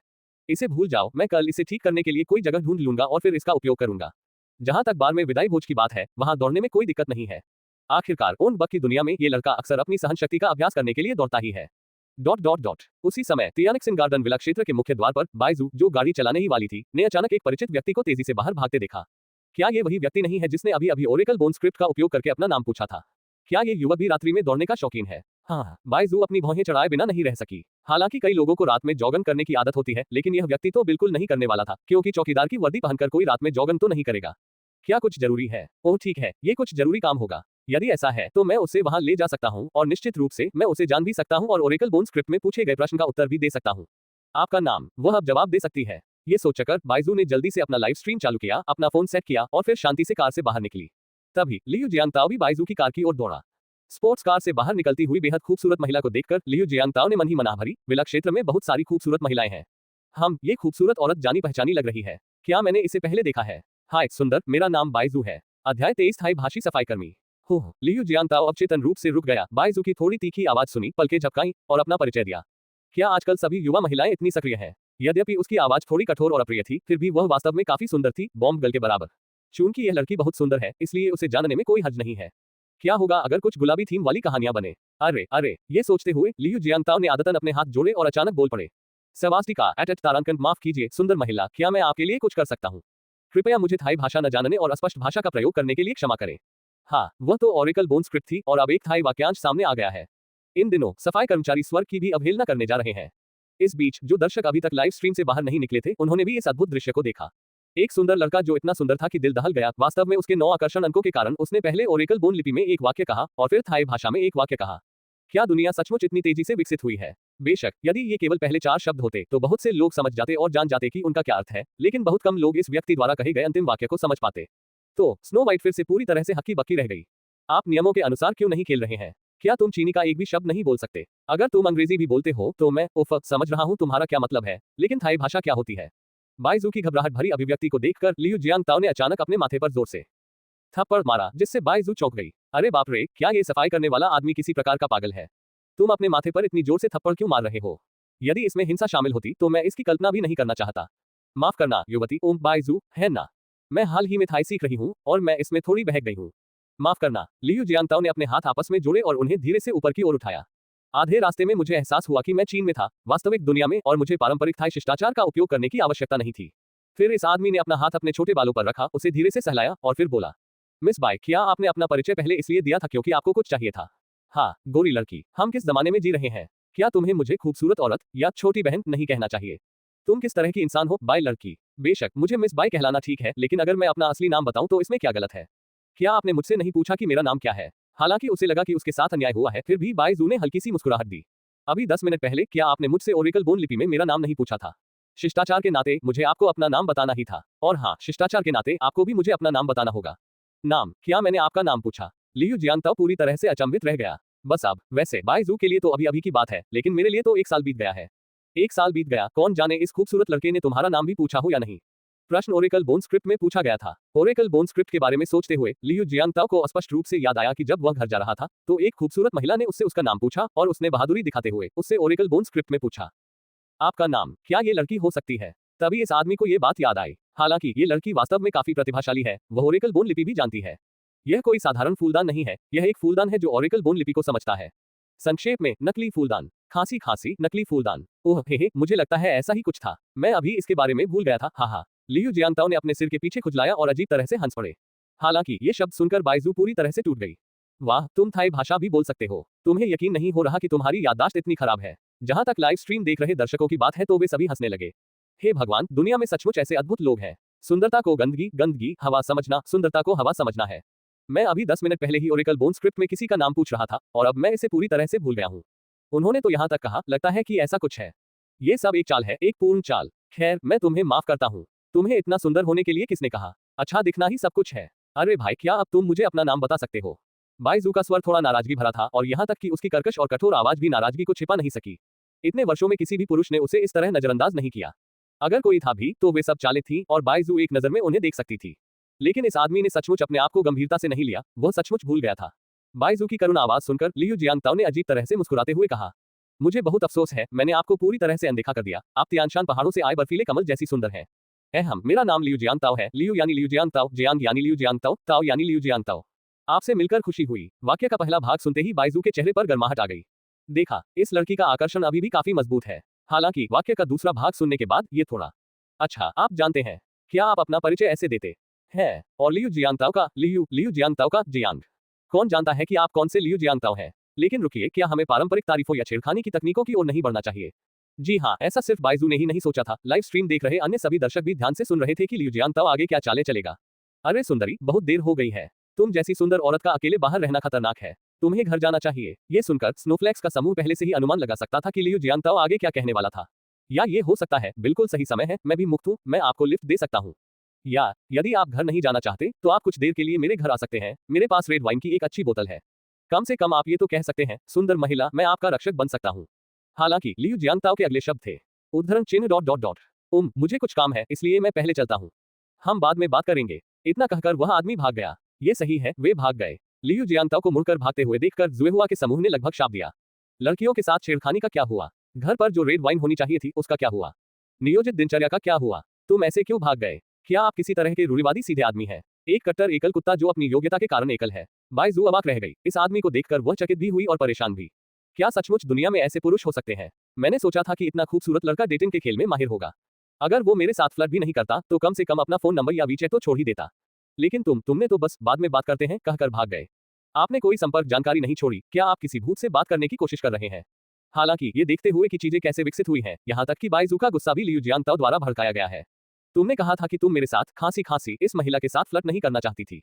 इसे भूल जाओ, मैं कल इसे ठीक करने के लिए कोई जगह ढूंढ लूंगा और फिर इसका उपयोग करूंगा। जहां तक बार में विदाई भोज की बात है, वहां दौड़ने में कोई दिक्कत नहीं है। आखिरकार ओन बक की दुनिया में ये लड़का अक्सर अपनी सहनशक्ति का अभ्यास करने के लिए दौड़ता ही है। उसी समय तियानक्सिन गार्डन विला क्षेत्र के मुख्य द्वार पर बाइजू, जो गाड़ी चलाने ही वाली थी, ने अचानक एक परिचित व्यक्ति को तेजी से बाहर भागते देखा। क्या ये वही व्यक्ति नहीं है जिसने अभी अभी ओरेकल बोन स्क्रिप्ट का उपयोग करके अपना नाम पूछा था? क्या ये युवक भी रात्रि में दौड़ने का शौकीन है? हाँ, बाइजू अपनी भौहें चढ़ाए बिना नहीं रह सकी। हालांकि कई लोगों को रात में जॉगन करने की आदत होती है, लेकिन यह व्यक्ति तो बिल्कुल नहीं करने वाला था, क्योंकि चौकीदार की वर्दी पहनकर कोई रात में जॉगन तो नहीं करेगा। क्या कुछ जरूरी है? ओह ठीक है, ये कुछ जरूरी काम होगा। यदि ऐसा है तो मैं उसे वहां ले जा सकता हूं और निश्चित रूप से मैं उसे जान भी सकता हूं और ओरेकल बोन स्क्रिप्ट में पूछे गए प्रश्न का उत्तर भी दे सकता हूं। आपका नाम? वह अब जवाब दे सकती है। ये सोचकर बाइजू ने जल्दी से अपना लाइव स्ट्रीम चालू किया, अपना फोन सेट किया और फिर शांति से कार से बाहर निकली। तभी लियू जियांगताओ भी बाइजू की कार की ओर दौड़ा। स्पोर्ट्स कार से बाहर निकलती हुई बेहद खूबसूरत महिला को देखकर लियू जियांगताओ ने मन ही मन भरी, विला क्षेत्र में बहुत सारी खूबसूरत महिलाएं हैं। ये खूबसूरत औरत जानी पहचानी लग रही है। क्या मैंने इसे पहले देखा है? हाय सुंदर, मेरा नाम बाइजू है। अध्याय 23 स्थायी भाषी सफाई कर्मी। हो, लियू जियांगताओ अवचेतन रूप से रुक गया। बाइजू की थोड़ी तीखी आवाज सुनी, पलकें झपकाई और अपना परिचय दिया। क्या आजकल सभी युवा महिलाएं इतनी सक्रिय हैं? यद्यपि उसकी आवाज थोड़ी कठोर और अप्रिय थी, फिर भी वह वास्तव में काफी सुंदर थी, बॉम्ब गर्ल के बराबर। चूंकि यह लड़की बहुत सुंदर है, इसलिए उसे जानने में कोई हर्ज नहीं है। क्या होगा अगर कुछ गुलाबी थीम वाली कहानियां बने? अरे, ये सोचते हुए लियू जियांगताओ ने आदतन अपने हाथ जोड़े और अचानक बोल पड़े। सवास्टिका एट तारांकन, माफ कीजिए सुंदर महिला, क्या मैं आपके लिए कुछ कर सकता हूँ? कृपया मुझे थाई भाषा न जानने और अस्पष्ट भाषा का प्रयोग करने के लिए क्षमा करें। हाँ, वह तो ओरेकल बोन स्क्रिप्ट थी और अब एक थाई वाक्यांश सामने आ गया है। इन दिनों सफाई कर्मचारी स्वर्ग की भी अवहेलना करने जा रहे हैं। इस बीच जो दर्शक अभी तक लाइव स्ट्रीम से बाहर नहीं निकले थे, उन्होंने भी इस अद्भुत दृश्य को देखा। एक सुंदर लड़का जो इतना सुंदर था कि दिल दहल गया। वास्तव में उसके 9 आकर्षण अंकों के कारण उसने पहले ओरेकल बोन लिपि में एक वाक्य कहा और फिर थाई भाषा में एक वाक्य कहा। क्या दुनिया सचमुच इतनी तेजी से विकसित हुई है? बेशक यदि ये केवल पहले 4 शब्द होते तो बहुत से लोग समझ जाते और जान जाते कि उनका क्या अर्थ है, लेकिन बहुत कम लोग इस व्यक्ति द्वारा कहे गए अंतिम वाक्य को समझ पाते। तो स्नो व्हाइट फिर से पूरी तरह से हक्की बक्की रह गई। आप नियमों के अनुसार क्यों नहीं खेल रहे हैं? क्या तुम चीनी का एक भी शब्द नहीं बोल सकते? अगर तुम अंग्रेजी भी बोलते हो तो मैं समझ रहा हूं तुम्हारा क्या मतलब है, लेकिन थाई भाषा क्या होती है? बाइजू की घबराहट भरी अभिव्यक्ति को देखकर लियू जियांगताओ ने अचानक अपने माथे पर जोर से थप्पड़ मारा, जिससे बाइजू चौंक गई। अरे बाप रे, क्या ये सफाई करने वाला आदमी किसी प्रकार का पागल है? तुम अपने माथे पर इतनी जोर से थप्पड़ क्यों मार रहे हो? यदि इसमें हिंसा शामिल होती तो मैं इसकी कल्पना भी नहीं करना चाहता। माफ करना युवती, ओम बाइजू है ना? मैं हाल ही में थाई सीख रही हूँ और मैं इसमें थोड़ी बहक गई हूँ। माफ करना। लियू जियांगताओ ने अपने हाथ आपस में जोड़े और उन्हें धीरे से ऊपर की ओर उठाया। आधे रास्ते में मुझे एहसास हुआ कि मैं चीन में था, वास्तविक दुनिया में, और मुझे पारंपरिक थाई शिष्टाचार का उपयोग करने की आवश्यकता नहीं थी। फिर इस आदमी ने अपना हाथ अपने छोटे बालों पर रखा, उसे धीरे से सहलाया और फिर बोला, मिस बाई, क्या आपने अपना परिचय पहले इसलिए दिया था क्योंकि आपको कुछ चाहिए था? हाँ, गोरी लड़की, हम किस जमाने में जी रहे हैं? क्या तुम्हें मुझे खूबसूरत औरत या छोटी बहन नहीं कहना चाहिए? तुम किस तरह की इंसान हो, बाई लड़की? बेशक मुझे मिस बाई कहलाना ठीक है, लेकिन अगर मैं अपना असली नाम बताऊं तो इसमें क्या गलत है? क्या आपने मुझसे नहीं पूछा कि मेरा नाम क्या है? हालांकि उसे लगा कि उसके साथ अन्याय हुआ है, फिर भी बाइजू ने हल्की सी मुस्कुराहट दी। अभी 10 मिनट पहले क्या आपने मुझसे ओरेकल बोन लिपि में मेरा नाम नहीं पूछा था? शिष्टाचार के नाते मुझे आपको अपना नाम बताना ही था, और हाँ, शिष्टाचार के नाते आपको भी मुझे अपना नाम बताना होगा। नाम? क्या मैंने आपका नाम पूछा? लियू जियांगताओ पूरी तरह से अचंभित रह गया। बस अब, वैसे बाइजू के लिए तो अभी अभी की बात है, लेकिन मेरे लिए तो 1 साल बीत गया है। 1 साल बीत गया, कौन जाने इस खूबसूरत लड़के ने तुम्हारा नाम भी पूछा हो या नहीं? प्रश्न ओरेकल बोन स्क्रिप्ट में पूछा गया था। ओरेकल बोन स्क्रिप्ट के बारे में सोचते हुए लियू जियांगताओ को स्पष्ट रूप से याद आया कि जब वह घर जा रहा था तो एक खूबसूरत महिला ने उससे उसका नाम पूछा और उसने बहादुरी दिखाते हुए उससे ओरेकल बोन स्क्रिप्ट में पूछा, आपका नाम? क्या ये लड़की हो सकती है? तभी इस आदमी को ये बात याद आई। हालांकि ये लड़की वास्तव में काफी प्रतिभाशाली है, वह ओरेकल बोन लिपि भी जानती है। यह कोई साधारण फूलदान नहीं है, यह एक फूलदान है जो ओरेकल बोन लिपि को समझता है। संक्षेप में, नकली फूलदान। खांसी खांसी, नकली फूलदान। ओह हे, मुझे लगता है ऐसा ही कुछ था। मैं अभी इसके बारे में भूल गया था। हा। लियू जियांगताओ ने अपने सिर के पीछे खुजलाया और अजीब तरह से हंस पड़े। हालांकि ये शब्द सुनकर बाइजू पूरी तरह से टूट गई। वाह, तुम थाई भाषा भी बोल सकते हो। तुम्हें यकीन नहीं हो रहा कि तुम्हारी याददाश्त इतनी खराब है। जहां तक लाइव स्ट्रीम देख रहे दर्शकों की बात है तो वे सभी हंसने लगे। हे भगवान, दुनिया में सचमुच ऐसे अद्भुत लोग हैं। सुंदरता को गंदगी हवा समझना, सुंदरता को हवा समझना है। मैं अभी 10 मिनट पहले ही ओरेकल बोन स्क्रिप्ट में किसी का नाम पूछ रहा था और अब मैं इसे पूरी तरह से भूल गया हूँ। उन्होंने तो यहाँ तक कहा, लगता है कि ऐसा कुछ है। ये सब एक चाल है, एक पूर्ण चाल। खैर, मैं तुम्हें माफ करता हूँ। तुम्हें इतना सुंदर होने के लिए किसने कहा? अच्छा दिखना ही सब कुछ है। अरे भाई, क्या अब तुम मुझे अपना नाम बता सकते हो? बाइजू का स्वर थोड़ा नाराजगी भरा था और यहाँ तक कि उसकी कर्कश और कठोर आवाज भी नाराजगी को छिपा नहीं सकी। इतने वर्षों में किसी भी पुरुष ने उसे इस तरह नजरअंदाज नहीं किया। अगर कोई था भी तो वे सब चालें थीं और बाइजू एक नजर में उन्हें देख सकती थी। लेकिन इस आदमी ने सचमुच अपने आप को गंभीरता से नहीं लिया, वह सचमुच भूल गया था। बाइजू की करुण आवाज सुनकर लियू जियांगताओ ने अजीब तरह से मुस्कुराते हुए कहा, मुझे बहुत अफसोस है, मैंने आपको पूरी तरह से अनदेखा कर दिया। आप तियानशान पहाड़ों से आए बर्फीले कमल जैसी सुंदर हैं। मेरा नाम लियू जियांगताओ है। लियू यानी लियू जियांगताओ, जियांग यानी लियू जियांगताओ, ताओ यानी लियू जियांगताओ। आपसे मिलकर खुशी हुई। वाक्य का पहला भाग सुनते ही बाइजू के चेहरे पर गर्माहट आ गई। देखा, इस लड़की का आकर्षण अभी भी काफी मजबूत है। हालांकि वाक्य का दूसरा भाग सुनने के बाद ये थोड़ा, अच्छा आप जानते हैं, क्या आप अपना परिचय ऐसे देते हैं? और लियू जियांगताओ का लियू जियांगताओ का जियांग। कौन जानता है कि आप कौन से लियू जियांगताओ हैं? लेकिन रुकिए, क्या हमें पारंपरिक तारीफों या छेड़खानी की तकनीकों की ओर नहीं बढ़ना चाहिए? जी हाँ, ऐसा सिर्फ बाइजू ने ही नहीं सोचा था, लाइव स्ट्रीम देख रहे अन्य सभी दर्शक भी ध्यान से सुन रहे थे कि लियू जियांगताओ आगे क्या चाले चलेगा। अरे सुंदरी, बहुत देर हो गई है। तुम जैसी सुंदर औरत का अकेले बाहर रहना खतरनाक है। तुम्हें घर जाना चाहिए। ये सुनकर स्नोफ्लेक्स का समूह पहले से ही अनुमान लगा सकता था कि लियू जियांगताओ आगे क्या कहने वाला था। या ये हो सकता है, बिल्कुल सही समय है, मैं भी मुक्त हूँ, मैं आपको लिफ्ट दे सकता हूँ। या यदि आप घर नहीं जाना चाहते तो आप कुछ देर के लिए मेरे घर आ सकते हैं, मेरे पास रेड वाइन की एक अच्छी बोतल है। कम से कम आप ये तो कह सकते हैं, सुंदर महिला, मैं आपका रक्षक बन सकता हूँ। हालांकि लियू जियांगताओ के अगले शब्द थे, उद्धरण चिन्ह डॉट डॉट डॉट। मुझे कुछ काम है, इसलिए मैं पहले चलता हूँ। हम बाद में बात करेंगे। इतना कहकर वह आदमी भाग गया। ये सही है, वे भाग गए। लियू जियांगताओ को मुड़कर भागते हुए देखकर जुएहुआ के समूह ने लगभग शाप दिया। लड़कियों के साथ छेड़खानी का क्या हुआ? घर पर जो रेड वाइन होनी चाहिए थी उसका क्या हुआ? नियोजित दिनचर्या का क्या हुआ? तुम ऐसे क्यों भाग गए? क्या आप किसी तरह के रूढ़िवादी सीधे आदमी हैं? एक कट्टर एकल कुत्ता जो अपनी योग्यता के कारण एकल है। बाइजू अवाक रह गई। इस आदमी को देखकर वह चकित भी हुई और परेशान भी। क्या सचमुच दुनिया में ऐसे पुरुष हो सकते हैं? मैंने सोचा था कि इतना खूबसूरत लड़का डेटिंग के खेल में माहिर होगा। अगर वो मेरे साथ फ्लर्ट भी नहीं करता तो कम से कम अपना फोन नंबर या वीचैट तो छोड़ ही देता। लेकिन तुमने तो बस बाद में बात करते हैं कहकर भाग गए। आपने कोई संपर्क जानकारी नहीं छोड़ी। क्या आप किसी भूत से बात करने की कोशिश कर रहे हैं? हालांकि ये देखते हुए कि चीजें कैसे विकसित हुई हैं, यहाँ तक कि बाइजू का गुस्सा भी लियू जियांगताओ द्वारा भड़काया गया है। तुमने कहा था कि तुम मेरे साथ खांसी इस महिला के साथ फ्लर्ट नहीं करना चाहती थी,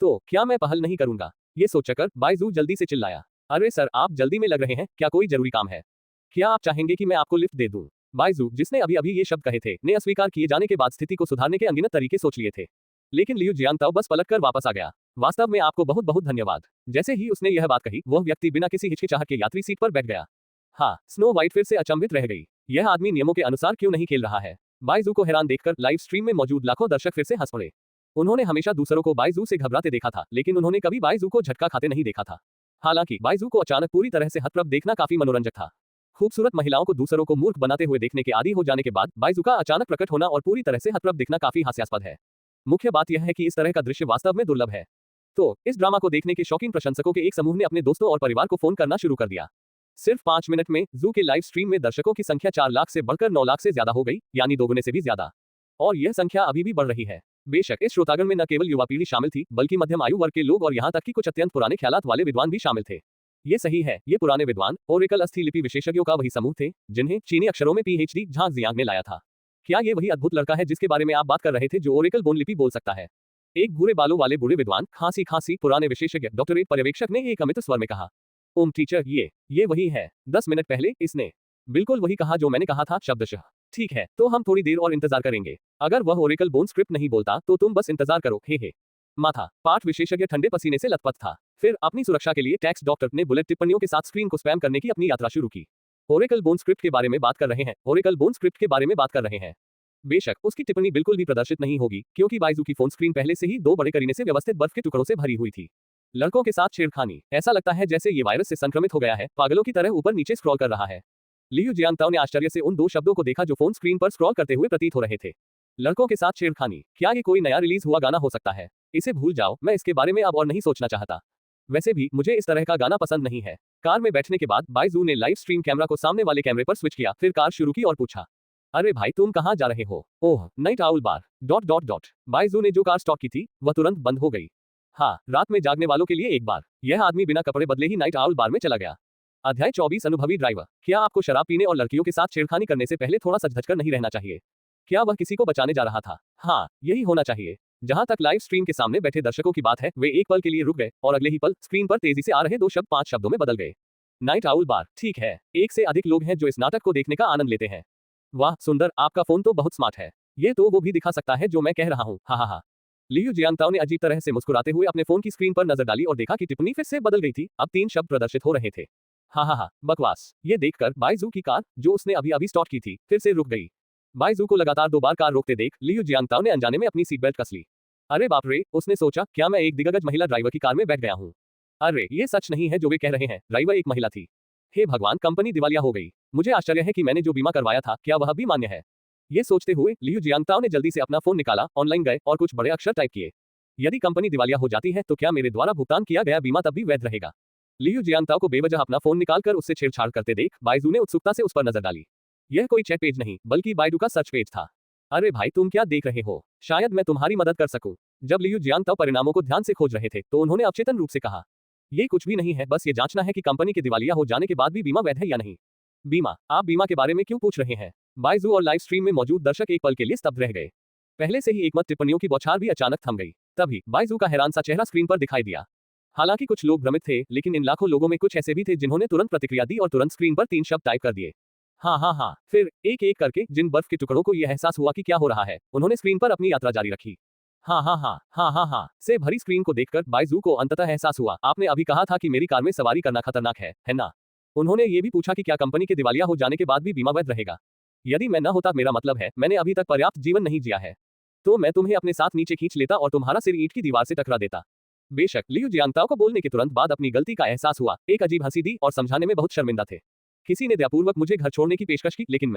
तो क्या मैं पहल नहीं करूंगा? ये सोचकर बाइजू जल्दी से चिल्लाया, अरे सर, आप जल्दी में लग रहे हैं, क्या कोई जरूरी काम है? क्या आप चाहेंगे कि मैं आपको लिफ्ट दे दूं? बाइजू, जिसने अभी अभी ये शब्द कहे थे, ने अस्वीकार किए जाने के बाद स्थिति को सुधारने के अनगिनत तरीके सोच लिए थे। लेकिन लियू जियांगताओ बस पलटकर वापस आ गया। वास्तव में आपको बहुत बहुत धन्यवाद। जैसे ही उसने यह बात कही, वह व्यक्ति बिना किसी हिचकिचाहट के यात्री सीट पर बैठ गया। हाँ, स्नो वाइट फिर से अचंभित रह गई। यह आदमी नियमों के अनुसार क्यों नहीं खेल रहा है? बाइजू को हैरान देखकर लाइव स्ट्रीम में मौजूद लाखों दर्शक फिर से हंस पड़े। उन्होंने हमेशा दूसरों को बाइजू से घबराते देखा था, लेकिन उन्होंने कभी बाइजू को झटका खाते नहीं देखा था। हालांकि बाइजू को अचानक पूरी तरह से हतप्रभ देखना काफी मनोरंजक था। खूबसूरत महिलाओं को दूसरों को मूर्ख बनाते हुए देखने के आदी हो जाने के बाद बाइजू का अचानक प्रकट होना और पूरी तरह से हतप्रभ दिखना काफी हास्यास्पद है। मुख्य बात यह है कि इस तरह का दृश्य वास्तव में दुर्लभ है। तो इस ड्रामा को देखने के शौकीन प्रशंसकों के एक समूह ने अपने दोस्तों और परिवार को फोन करना शुरू कर दिया। सिर्फ 5 मिनट में जू के लाइव स्ट्रीम में दर्शकों की संख्या 4 लाख से बढ़कर 9 लाख से ज्यादा हो गई, यानी दोगुने से भी ज्यादा। और यह संख्या अभी भी बढ़ रही है। बेशक इस श्रोतागण में न केवल युवा पीढ़ी शामिल थी, बल्कि मध्यम आयु वर्ग के लोग और यहाँ तक कि कुछ अत्यंत पुराने ख्यालात वाले विद्वान भी शामिल थे। ये सही है, ये पुराने विद्वान ओरेकल अस्थि लिपि विशेषज्ञों का वही समूह थे जिन्हें चीनी अक्षरों में पीएचडी झांग जियांग ने लाया था। क्या ये वही अद्भुत लड़का है जिसके बारे में आप बात कर रहे थे, जो ओरेकल बोन लिपि बोल सकता है? एक भूरे बालों वाले बूढ़े विद्वान खांसी पुराने विशेषज्ञ डॉक्टरेट पर्यवेक्षक ने एक अमित स्वर में कहा। टीचर, ये वही है। 10 मिनट पहले इसने बिल्कुल वही कहा जो मैंने कहा था, शब्दशः। ठीक है, तो हम थोड़ी देर और इंतजार करेंगे। अगर वह ओरेकल बोन स्क्रिप्ट नहीं बोलता तो तुम बस इंतजार करो। हे माथा पाठ विशेषज्ञ ठंडे पसीने से लथपथ था। फिर अपनी सुरक्षा के लिए टैक्स डॉक्टर ने बुलेट टिप्पणियों के साथ स्क्रीन को स्पैम करने की अपनी यात्रा शुरू की। ओरेकल बोन स्क्रिप्ट के बारे में बात कर रहे हैं, ओरेकल बोन स्क्रिप्ट के बारे में बात कर रहे हैं। बेशक उसकी टिप्पणी बिल्कुल भी प्रदर्शित नहीं होगी, क्योंकि बाइजू की फोन स्क्रीन पहले से ही 2 बड़े करीने से व्यवस्थित बर्फ के टुकड़ों से भरी हुई थी। लड़कों के साथ छेड़खानी, ऐसा लगता है जैसे ये वायरस से संक्रमित हो गया है, पागलों की तरह ऊपर नीचे स्क्रॉल कर रहा है। लियू जियांगताओ ने आश्चर्य से उन 2 शब्दों को देखा जो फोन स्क्रीन पर स्क्रॉल करते हुए प्रतीत हो रहे थे। लड़कों के साथ छेड़खानी, क्या ये कोई नया रिलीज हुआ गाना हो सकता है? इसे भूल जाओ, मैं इसके बारे में अब और नहीं सोचना चाहता। वैसे भी मुझे इस तरह का गाना पसंद नहीं है। कार में बैठने के बाद बाइजू ने लाइव स्ट्रीम कैमरा को सामने वाले कैमरे पर स्विच किया, फिर कार शुरू की और पूछा, अरे भाई, तुम कहाँ जा रहे हो? Oh, night owl bar dot. Byju ने जो कार स्टॉप की थी वह तुरंत बंद हो गई। हाँ, रात में जागने वालों के लिए एक बार। यह आदमी बिना कपड़े बदले ही नाइट आउल बार में चला गया। अध्याय 24 अनुभवी ड्राइवर। क्या आपको शराब पीने और लड़कियों के साथ छेड़खानी करने से पहले थोड़ा सच धजकर नहीं रहना चाहिए? क्या वह किसी को बचाने जा रहा था? हाँ, यही होना चाहिए। जहां तक लाइव स्ट्रीम के सामने बैठे दर्शकों की बात है, वे एक पल के लिए रुक गए और अगले ही पल स्क्रीन पर तेजी से आ रहे 2 शब्द 5 शब्दों में बदल गए। नाइट आउल बार। ठीक है, 1 से अधिक लोग हैं जो इस नाटक को देखने का आनंद लेते हैं। वाह सुंदर, आपका फोन तो बहुत स्मार्ट है। ये तो वो भी दिखा सकता है जो मैं कह रहा हूँ। हा। लियू जियांगताओ ने अजीब तरह से मुस्कुराते हुए अपने फोन की स्क्रीन पर नजर डाली और देखा कि टिप्पणी फिर से बदल गई थी। अब 3 शब्द प्रदर्शित हो रहे थे। हा, बकवास। ये देखकर बाइजू की कार, जो उसने अभी अभी स्टार्ट की थी, फिर से रुक गई। बाइजू को लगातार 2 बार कार रोकते देख लियू जियांगताओ ने अनजाने में अपनी सीट बेल्ट कस ली। अरे बाप रे, उसने सोचा क्या मैं एक दिग्गज महिला ड्राइवर की कार में बैठ गया हूँ। अरे ये सच नहीं है जो वे कह रहे हैं, ड्राइवर एक महिला थी। हे भगवान, कंपनी दिवालिया हो गई। मुझे आश्चर्य है कि मैंने जो बीमा करवाया था क्या वह भी मान्य है। ये सोचते हुए लियू जियांगताओ ने जल्दी से अपना फोन निकाला, ऑनलाइन गए और कुछ बड़े अक्षर टाइप किए। यदि कंपनी दिवालिया हो जाती है तो क्या मेरे द्वारा भुगतान किया गया बीमा तब भी वैध रहेगा? लियू जियांगताओ को बेवजह अपना फोन निकालकर उससे छेड़छाड़ करते देख बाइजू ने उत्सुकता से उस पर नजर डाली। यह कोई चैट पेज नहीं बल्कि बाइडू का सर्च पेज था। अरे भाई, तुम क्या देख रहे हो? शायद मैं तुम्हारी मदद कर सकूं। जब लियू जियांगताओ परिणामों को ध्यान से खोज रहे थे तो उन्होंने अवचेतन रूप से कहा, ये कुछ भी नहीं है, बस ये जांचना है कि कंपनी के दिवालिया हो जाने के बाद भी बीमा वैध है या नहीं। बीमा? आप बीमा के बारे में क्यों पूछ रहे हैं? बाइजू और लाइव स्ट्रीम में मौजूद दर्शक एक पल के लिए स्तब्ध रह गए। पहले से ही एकमत टिप्पणियों की बौछार भी अचानक थम गई। तभी बाइजू का हैरान सा चेहरा स्क्रीन पर दिखाई दिया। हालांकि कुछ लोग भ्रमित थे, लेकिन इन लाखों लोगों में कुछ ऐसे भी थे जिन्होंने तुरंत प्रतिक्रिया दी और तुरंत स्क्रीन पर 3 शब्द टाइप कर दिए। हाँ हाँ हाँ। फिर एक एक करके जिन बर्फ के टुकड़ों को यह एहसास हुआ कि क्या हो रहा है, उन्होंने स्क्रीन पर अपनी यात्रा जारी रखी। हाँ हाँ हाँ हाँ हाँ हाँ से भरी स्क्रीन को देखकर बाइजू को अंततः एहसास हुआ, आपने अभी कहा था कि मेरी कार में सवारी करना खतरनाक है ना? उन्होंने ये भी पूछा कि क्या कंपनी के दिवालिया हो जाने के बाद भी बीमा वैध रहेगा? यदि मैं न होता, मेरा मतलब है मैंने अभी तक पर्याप्त जीवन नहीं जिया है, तो मैं तुम्हें अपने साथ नीचे खींच लेता और तुम्हारा सिर ईंट की दीवार से टकरा देता। बेशक लियू जियांगताओ को बोलने के तुरंत बाद अपनी गलती का एहसास हुआ, एक अजीब हंसी दी और समझाने में बहुत शर्मिंदा थे। किसी ने दयापूर्वक मुझे घर छोड़ने की पेशकश की, लेकिन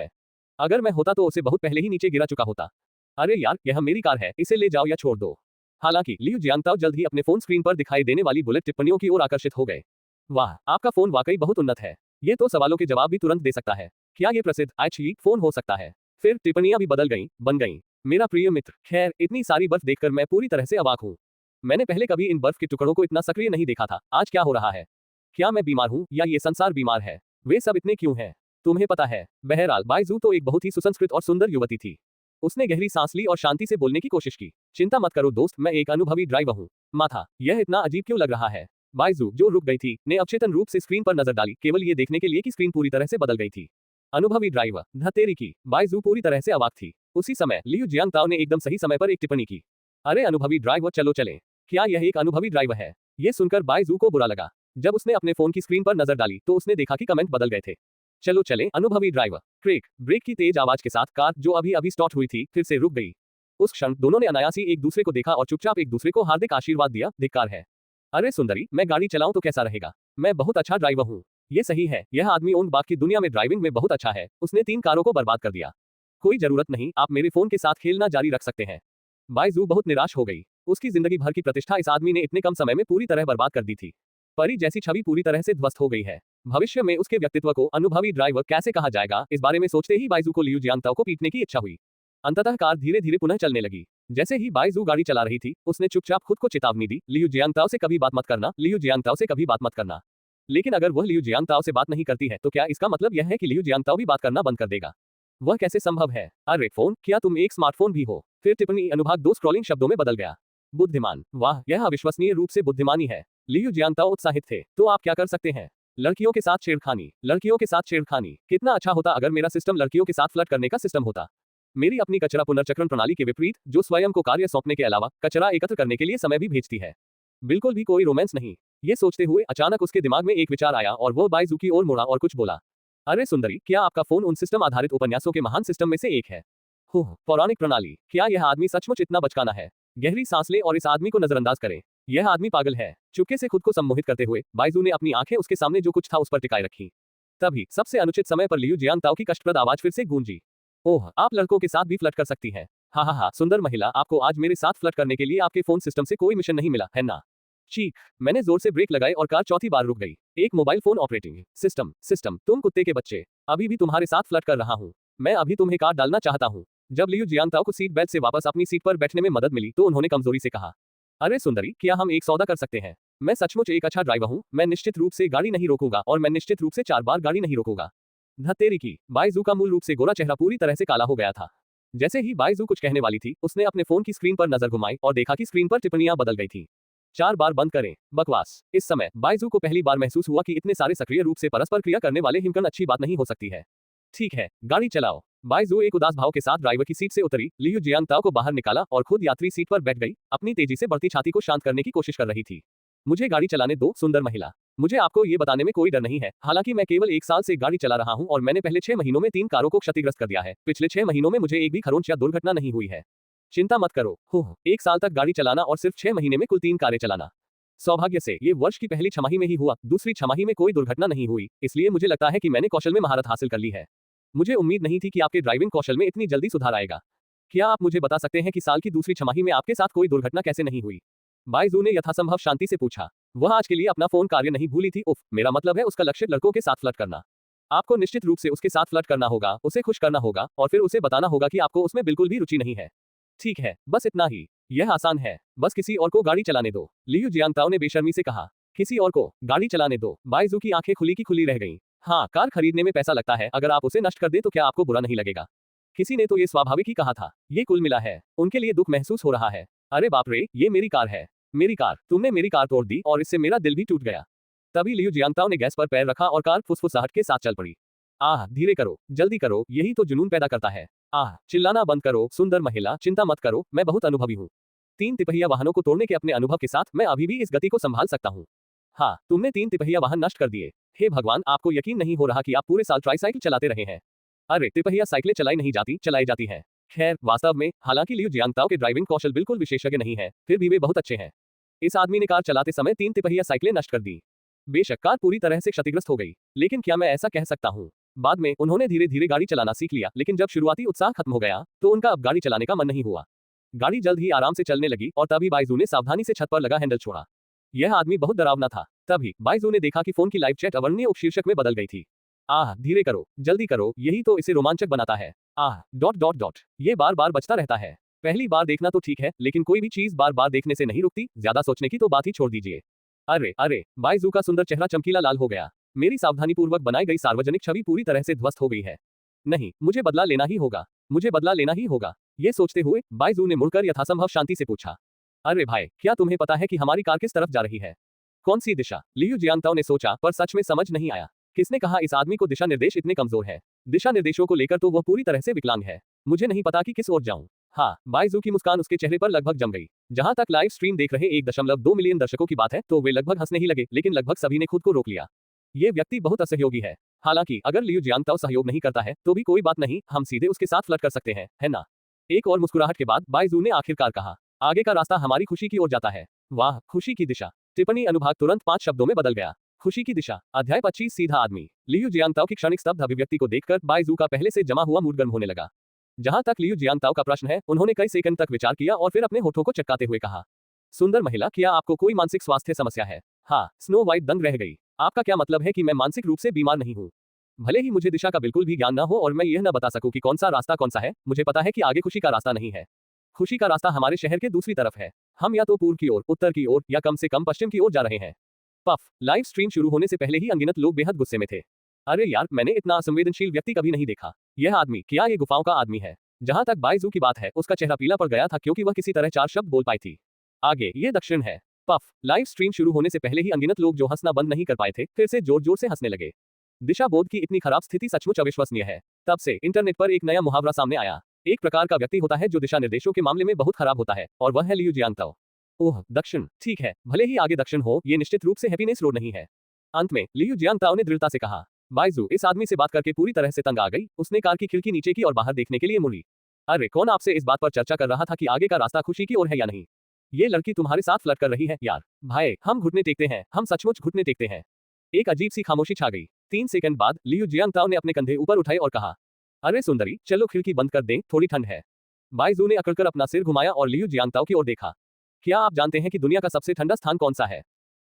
अगर मैं होता तो उसे बहुत पहले ही नीचे गिरा चुका होता। अरे यार, यह मेरी कार है, इसे ले जाओ या छोड़ दो। हालांकि लियू जियांगताओ जल्द ही अपने फोन स्क्रीन पर दिखाई देने वाली बुलेट टिप्पणियों की ओर आकर्षित हो गए। वाह, आपका फोन वाकई बहुत उन्नत है। ये तो सवालों के जवाब भी तुरंत दे सकता है। क्या ये प्रसिद्ध आईची फोन हो सकता है? फिर टिप्पणियां भी बन गईं। मेरा प्रिय मित्र, खैर इतनी सारी बर्फ देखकर मैं पूरी तरह से अवाक हूँ। मैंने पहले कभी इन बर्फ के टुकड़ों को इतना सक्रिय नहीं देखा था। आज क्या हो रहा है? क्या मैं बीमार हूँ या ये संसार बीमार है? वे सब इतने क्यों हैं? तुम्हें पता है। बहरहाल बाइजू तो एक बहुत ही सुसंस्कृत और सुंदर युवती थी। उसने गहरी सांस ली और शांति से बोलने की कोशिश की। चिंता मत करो दोस्त, मैं एक अनुभवी ड्राइवर हूँ। माथा, यह इतना अजीब क्यों लग रहा है? बाइजू, जो रुक गई थी, ने अवचेतन रूप से स्क्रीन पर नजर डाली, केवल ये देखने के लिए कि स्क्रीन पूरी तरह से बदल गई थी। अनुभवी ड्राइवर, धतेरी की। बाइजू पूरी तरह से अवाक थी। उसी समय लियू जियांगताओ ने एकदम सही समय पर एक टिप्पणी की। अरे अनुभवी ड्राइवर, चलो चलें। क्या यह एक अनुभवी ड्राइवर है? ये सुनकर बाइजू को बुरा लगा। जब उसने अपने फोन की स्क्रीन पर नजर डाली तो उसने देखा कि कमेंट बदल गए थे। चलो चलें, अनुभवी ड्राइवर। क्रेक, ब्रेक की तेज आवाज के साथ कार जो अभी अभी स्टार्ट हुई थी फिर से रुक गई। उस क्षण दोनों ने अनायास ही एक दूसरे को देखा और चुपचाप एक दूसरे को हार्दिक आशीर्वाद दिया। धिक्कार है। अरे सुंदरी, मैं गाड़ी चलाऊं तो कैसा रहेगा? मैं बहुत अच्छा ड्राइवर हूँ। ये सही है, यह आदमी ओन बाग की दुनिया में ड्राइविंग में बहुत अच्छा है। उसने 3 कारों को बर्बाद कर दिया। कोई जरूरत नहीं, आप मेरे फोन के साथ खेलना जारी रख सकते हैं। बाइजू बहुत निराश हो गई। उसकी जिंदगी भर की प्रतिष्ठा इस आदमी ने इतने कम समय में पूरी तरह बर्बाद कर दी थी। परी जैसी छवि पूरी तरह से ध्वस्त हो गई है। भविष्य में उसके व्यक्तित्व को अनुभवी ड्राइवर कैसे कहा जाएगा, इस बारे में सोचते ही बाइजू को लियू जियांगताओ को पीटने की इच्छा हुई। अंततः कार धीरे धीरे पुनः चलने लगी। जैसे ही बाइजू गाड़ी चला रही थी, उसने चुपचाप खुद को चेतावनी दी, लियू जियांगताओ से कभी बात मत करना, लियू जियांगताओ से कभी बात मत करना। लेकिन अगर वह लियू जियांगताओ से बात नहीं करती है तो क्या इसका मतलब यह है कि लियू जियांगताओ भी बात करना बंद कर देगा? वह कैसे संभव है? अरे फोन, क्या तुम एक स्मार्टफोन भी हो? फिर टिप्पणी अनुभाग 2 स्क्रॉलिंग शब्दों में बदल गया। बुद्धिमान, वाह, यह अविश्वसनीय रूप से बुद्धिमानी है। लियू जियांगताओ उत्साहित थे। तो आप क्या कर सकते हैं? लड़कियों के साथ छेड़खानी, लड़कियों के साथ छेड़खानी। कितना अच्छा होता अगर मेरा सिस्टम लड़कियों के साथ फ्लर्ट करने का सिस्टम होता। मेरी अपनी कचरा पुनर्चक्रण प्रणाली के विपरीत, जो स्वयं को कार्य सौंपने के अलावा कचरा एकत्र करने के लिए समय भी भेजती है। बिल्कुल भी कोई रोमांस नहीं। ये सोचते हुए अचानक उसके दिमाग में एक विचार आया और वो बाइजू की ओर मुड़ा और कुछ बोला। अरे सुंदरी, क्या आपका फोन उन सिस्टम आधारित उपन्यासों के महान सिस्टम में से एक है? पौराणिक प्रणाली। क्या यह आदमी सचमुच इतना बचकाना है? गहरी सांस ले और इस आदमी को नजरअंदाज करें। यह आदमी पागल है। चुपके से खुद को सम्मोहित करते हुए बाइजू ने अपनी आंखें उसके सामने जो कुछ था उस पर टिकाए रखी। तभी सबसे अनुचित समय पर लियू जियांगताओ की कष्टप्रद आवाज फिर से गूंजी। ओह, आप लड़कों के साथ भी फ्लर्ट कर सकती हैं। हाँ हाँ हाँ, सुंदर महिला, आपको आज मेरे साथ फ्लर्ट करने के लिए आपके फोन सिस्टम से कोई मिशन नहीं मिला है ना? चीख। मैंने जोर से ब्रेक लगाए और कार चौथी बार रुक गई। एक मोबाइल फोन ऑपरेटिंग सिस्टम, तुम कुत्ते के बच्चे। अभी भी तुम्हारे साथ फ्लर्ट कर रहा हूँ। मैं अभी तुम्हें काट डालना चाहता हूँ। जब लियू जियांगताओ को सीट बेल्ट से वापस अपनी सीट पर बैठने में मदद मिली तो उन्होंने कमजोरी से कहा, अरे सुंदरी, क्या हम एक सौदा कर सकते हैं? मैं सचमुच एक अच्छा ड्राइवर हूँ। मैं निश्चित रूप से गाड़ी नहीं रोकूंगा और मैं निश्चित रूप से 4 बार गाड़ी नहीं रोकूंगा। धत्तेरी की। बाइजू का मूल रूप से गोरा चेहरा पूरी तरह से काला हो गया था। जैसे ही बाइजू कुछ कहने वाली थी, उसने अपने फोन की स्क्रीन पर नजर घुमाई और देखा कि स्क्रीन पर टिप्पणियां बदल गई थी। 4 बार बंद करें। बकवास। इस समय बाइजू को पहली बार महसूस हुआ कि इतने सारे सक्रिय रूप से परस्पर क्रिया करने वाले हिमकण अच्छी बात नहीं हो सकती है। ठीक है, गाड़ी चलाओ। बाइजू एक उदास भाव के साथ ड्राइवर की सीट से उतरी, लियू जियांगताओ को बाहर निकाला और खुद यात्री सीट पर बैठ गई। अपनी तेजी से बढ़ती छाती को शांत करने की कोशिश कर रही थी। मुझे गाड़ी चलाने दो, सुंदर महिला। मुझे आपको ये बताने में कोई डर नहीं है। हालांकि मैं केवल 1 साल से गाड़ी चला रहा हूं और मैंने पहले 6 महीनों में 3 कारों को क्षतिग्रस्त कर दिया है। पिछले 6 महीनों में मुझे एक भी खरोंच या दुर्घटना नहीं हुई है। चिंता मत करो। हो 1 साल तक गाड़ी चलाना और सिर्फ 6 महीने में कुल 3 कारें चलाना। सौभाग्य से ये वर्ष की पहली छमाही में ही हुआ, दूसरी छमाही में कोई दुर्घटना नहीं हुई, इसलिए मुझे लगता है कि मैंने कौशल में महारत हासिल कर ली है। मुझे उम्मीद नहीं थी कि आपके ड्राइविंग कौशल में इतनी जल्दी सुधार आएगा। क्या आप मुझे बता सकते हैं कि साल की दूसरी छमाही में आपके साथ कोई दुर्घटना कैसे नहीं हुई? बाइजू ने यथासंभव शांति से पूछा। वह आज के लिए अपना फोन कार्य नहीं भूली थी। उफ, मेरा मतलब है उसका लक्ष्य लड़कों के साथ फ्लर्ट करना। आपको निश्चित रूप से उसके साथ फ्लर्ट करना होगा, उसे खुश करना होगा और फिर उसे बताना होगा कि आपको उसमें बिल्कुल भी रुचि नहीं है। ठीक है, बस इतना ही। यह आसान है, बस किसी और को गाड़ी चलाने दो, लियू जियांगताओ ने बेशर्मी से कहा। किसी और को गाड़ी चलाने दो? बाइजू की आंखें खुली की खुली रह गईं। हाँ, कार खरीदने में पैसा लगता है, अगर आप उसे नष्ट कर दे तो क्या आपको बुरा नहीं लगेगा? किसी ने तो ये स्वाभाविक ही कहा था। ये कुल मिला है, उनके लिए दुख महसूस हो रहा है। अरे बाप रे, ये मेरी कार है। मेरी कार, तुमने मेरी कार तोड़ दी और इससे मेरा दिल भी टूट गया। तभी लियू जियांगताओ ने गैस पर पैर रखा और कार फुसफुसाहट के साथ चल पड़ी। आह, धीरे करो, जल्दी करो, यही तो जुनून पैदा करता है। आह, चिल्लाना बंद करो, सुंदर महिला, चिंता मत करो, मैं बहुत अनुभवी हूँ। 3 तिपहिया वाहनों को तोड़ने के अपने अनुभव के साथ मैं अभी भी इस गति को संभाल सकता हूँ। हाँ, तुमने 3 तिपहिया वाहन नष्ट कर दिए। हे भगवान, आपको यकीन नहीं हो रहा कि आप पूरे साल ट्राइसाइकिल चलाते रहे हैं। अरे, तिपहिया साइकिलें चलाई नहीं जाती, चलाई जाती हैं। खैर, वास्तव में, हालांकि लियू जियांगताओ के ड्राइविंग कौशल बिल्कुल विशेषज्ञ नहीं है, फिर भी वे बहुत अच्छे हैं। इस आदमी ने कार चलाते समय 3 तिपहिया साइकिलें नष्ट कर दी। बेशक कार पूरी तरह से क्षतिग्रस्त हो गई, लेकिन क्या मैं ऐसा कह सकता हूँ? बाद में उन्होंने धीरे धीरे गाड़ी चलाना सीख लिया, लेकिन जब शुरुआती उत्साह खत्म हो गया तो उनका अब गाड़ी चलाने का मन नहीं हुआ। गाड़ी जल्द ही आराम से चलने लगी और तभी बाइजू ने सावधानी से छत पर लगा हैंडल छोड़ा। यह आदमी बहुत डरावना था। तभी बाइजू ने देखा कि फोन की लाइव चैट अवर्णनीय उपशीर्षक में बदल गई थी। आह, धीरे करो, जल्दी करो, यही तो इसे रोमांचक बनाता है। आह, डॉट डॉट डॉट, ये बार बार बचता रहता है। पहली बार देखना तो ठीक है, लेकिन कोई भी चीज बार बार देखने से नहीं रुकती, ज्यादा सोचने की तो बात ही छोड़ दीजिए। अरे अरे, बाइजू का सुंदर चेहरा चमकीला लाल हो गया। मेरी सावधानीपूर्वक बनाई गई सार्वजनिक छवि पूरी तरह से ध्वस्त हो गई है। नहीं, मुझे बदला लेना ही होगा, मुझे बदला लेना ही होगा। ये सोचते हुए बाइजू ने मुड़कर यथासंभव शांति से पूछा। अरे भाई, क्या तुम्हें पता है कि हमारी कार किस तरफ जा रही है? कौन सी दिशा? लियू जियांगताओ ने सोचा, पर सच में समझ नहीं आया। किसने कहा इस आदमी को दिशा निर्देश इतने कमजोर है? दिशा निर्देशों को लेकर तो वह पूरी तरह से विकलांग है। मुझे नहीं पता कि किस ओर जाऊं। हाँ, बाइजू की मुस्कान उसके चेहरे पर लगभग जम गई। जहां तक लाइव स्ट्रीम देख रहे 1.2 मिलियन दर्शकों की बात है, तो वे लगभग हंसने ही लगे, लेकिन लगभग सभी ने खुद को रोक लिया। ये व्यक्ति बहुत असहयोगी है। हालांकि अगर लियू जियांगताओ सहयोग नहीं करता है तो भी कोई बात नहीं, हम सीधे उसके साथ फ्लर्ट कर सकते हैं, है ना? एक और मुस्कुराहट के बाद बाइजू ने आखिरकार कहा, आगे का रास्ता हमारी खुशी की ओर जाता है। वाह, खुशी की दिशा। टिप्पणी अनुभाग तुरंत 5 शब्दों में बदल गया। खुशी की दिशा। अध्याय 25 सीधा आदमी। लियू जियांगताओ की क्षणिक स्तब्ध अभिव्यक्ति को देखकर बाइजू का पहले से जमा हुआ मूड गर्म होने लगा। जहां तक लियू जियांगताओ का प्रश्न है, उन्होंने कई सेकंड तक विचार किया और फिर अपने होठों को चटकाते हुए कहा, सुंदर महिला, क्या आपको कोई मानसिक स्वास्थ्य समस्या है? हाँ, स्नो वाइट दंग रह गई। आपका क्या मतलब है कि मैं मानसिक रूप से बीमार नहीं हूँ? भले ही मुझे दिशा का बिल्कुल भी ज्ञान न हो और मैं यह न बता सकूं कि कौन सा रास्ता कौन सा है, मुझे पता है कि आगे खुशी का रास्ता नहीं है। खुशी का रास्ता हमारे शहर के दूसरी तरफ है। हम या तो पूर्व की ओर, उत्तर की ओर या कम से कम पश्चिम की ओर जा रहे हैं। पफ, लाइव स्ट्रीम शुरू होने से पहले ही अनगिनत लोग बेहद गुस्से में थे। अरे यार, मैंने इतना असंवेदनशील व्यक्ति कभी नहीं देखा। यह आदमी, क्या ये गुफाओं का आदमी है? जहां तक बाइजू की बात है, उसका चेहरा पीला पड़ गया था क्योंकि वह किसी तरह 4 शब्द बोल पाई थी। आगे, ये दक्षिण है। पफ, लाइव स्ट्रीम शुरू होने से पहले ही अनगिनत लोग जो हंसना बंद नहीं कर पाए थे, फिर से जोर जोर से हंसने लगे। दिशा बोध की इतनी खराब स्थिति सचमुच अविश्वसनीय है। तब से इंटरनेट पर एक नया मुहावरा सामने आया। एक प्रकार का व्यक्ति होता है जो दिशा निर्देशों के मामले में बहुत खराब होता है, और वह है लियू जियांगताओ। ओह, दक्षिण, ठीक है, भले ही आगे दक्षिण हो, ये निश्चित रूप से हैप्पीनेस रोड नहीं है। अंत में लियू जियांगताओ ने दृढ़ता से कहा। बाइजू इस आदमी से बात करके पूरी तरह से तंग आ गई। उसने कार की खिड़की नीचे की और बाहर देखने के लिए मुड़ी। अरे, कौन आपसे इस बात पर चर्चा कर रहा था कि आगे का रास्ता खुशी की ओर है या नहीं? ये लड़की तुम्हारे साथ फ्लर्ट कर रही है यार। भाई, हम घुटने टेकते हैं, हम सचमुच घुटने टेकते हैं। एक अजीब सी खामोशी छा गई। 3 सेकंड बाद लियू जियांगताओ ने अपने कंधे ऊपर उठाए और कहा, अरे सुंदरी, चलो खिड़की बंद कर दें, थोड़ी ठंड है। बाइजू ने अकड़कर अपना सिर घुमाया और लियू जियांगताओ की ओर देखा। क्या आप जानते हैं कि दुनिया का सबसे ठंडा स्थान कौन सा है?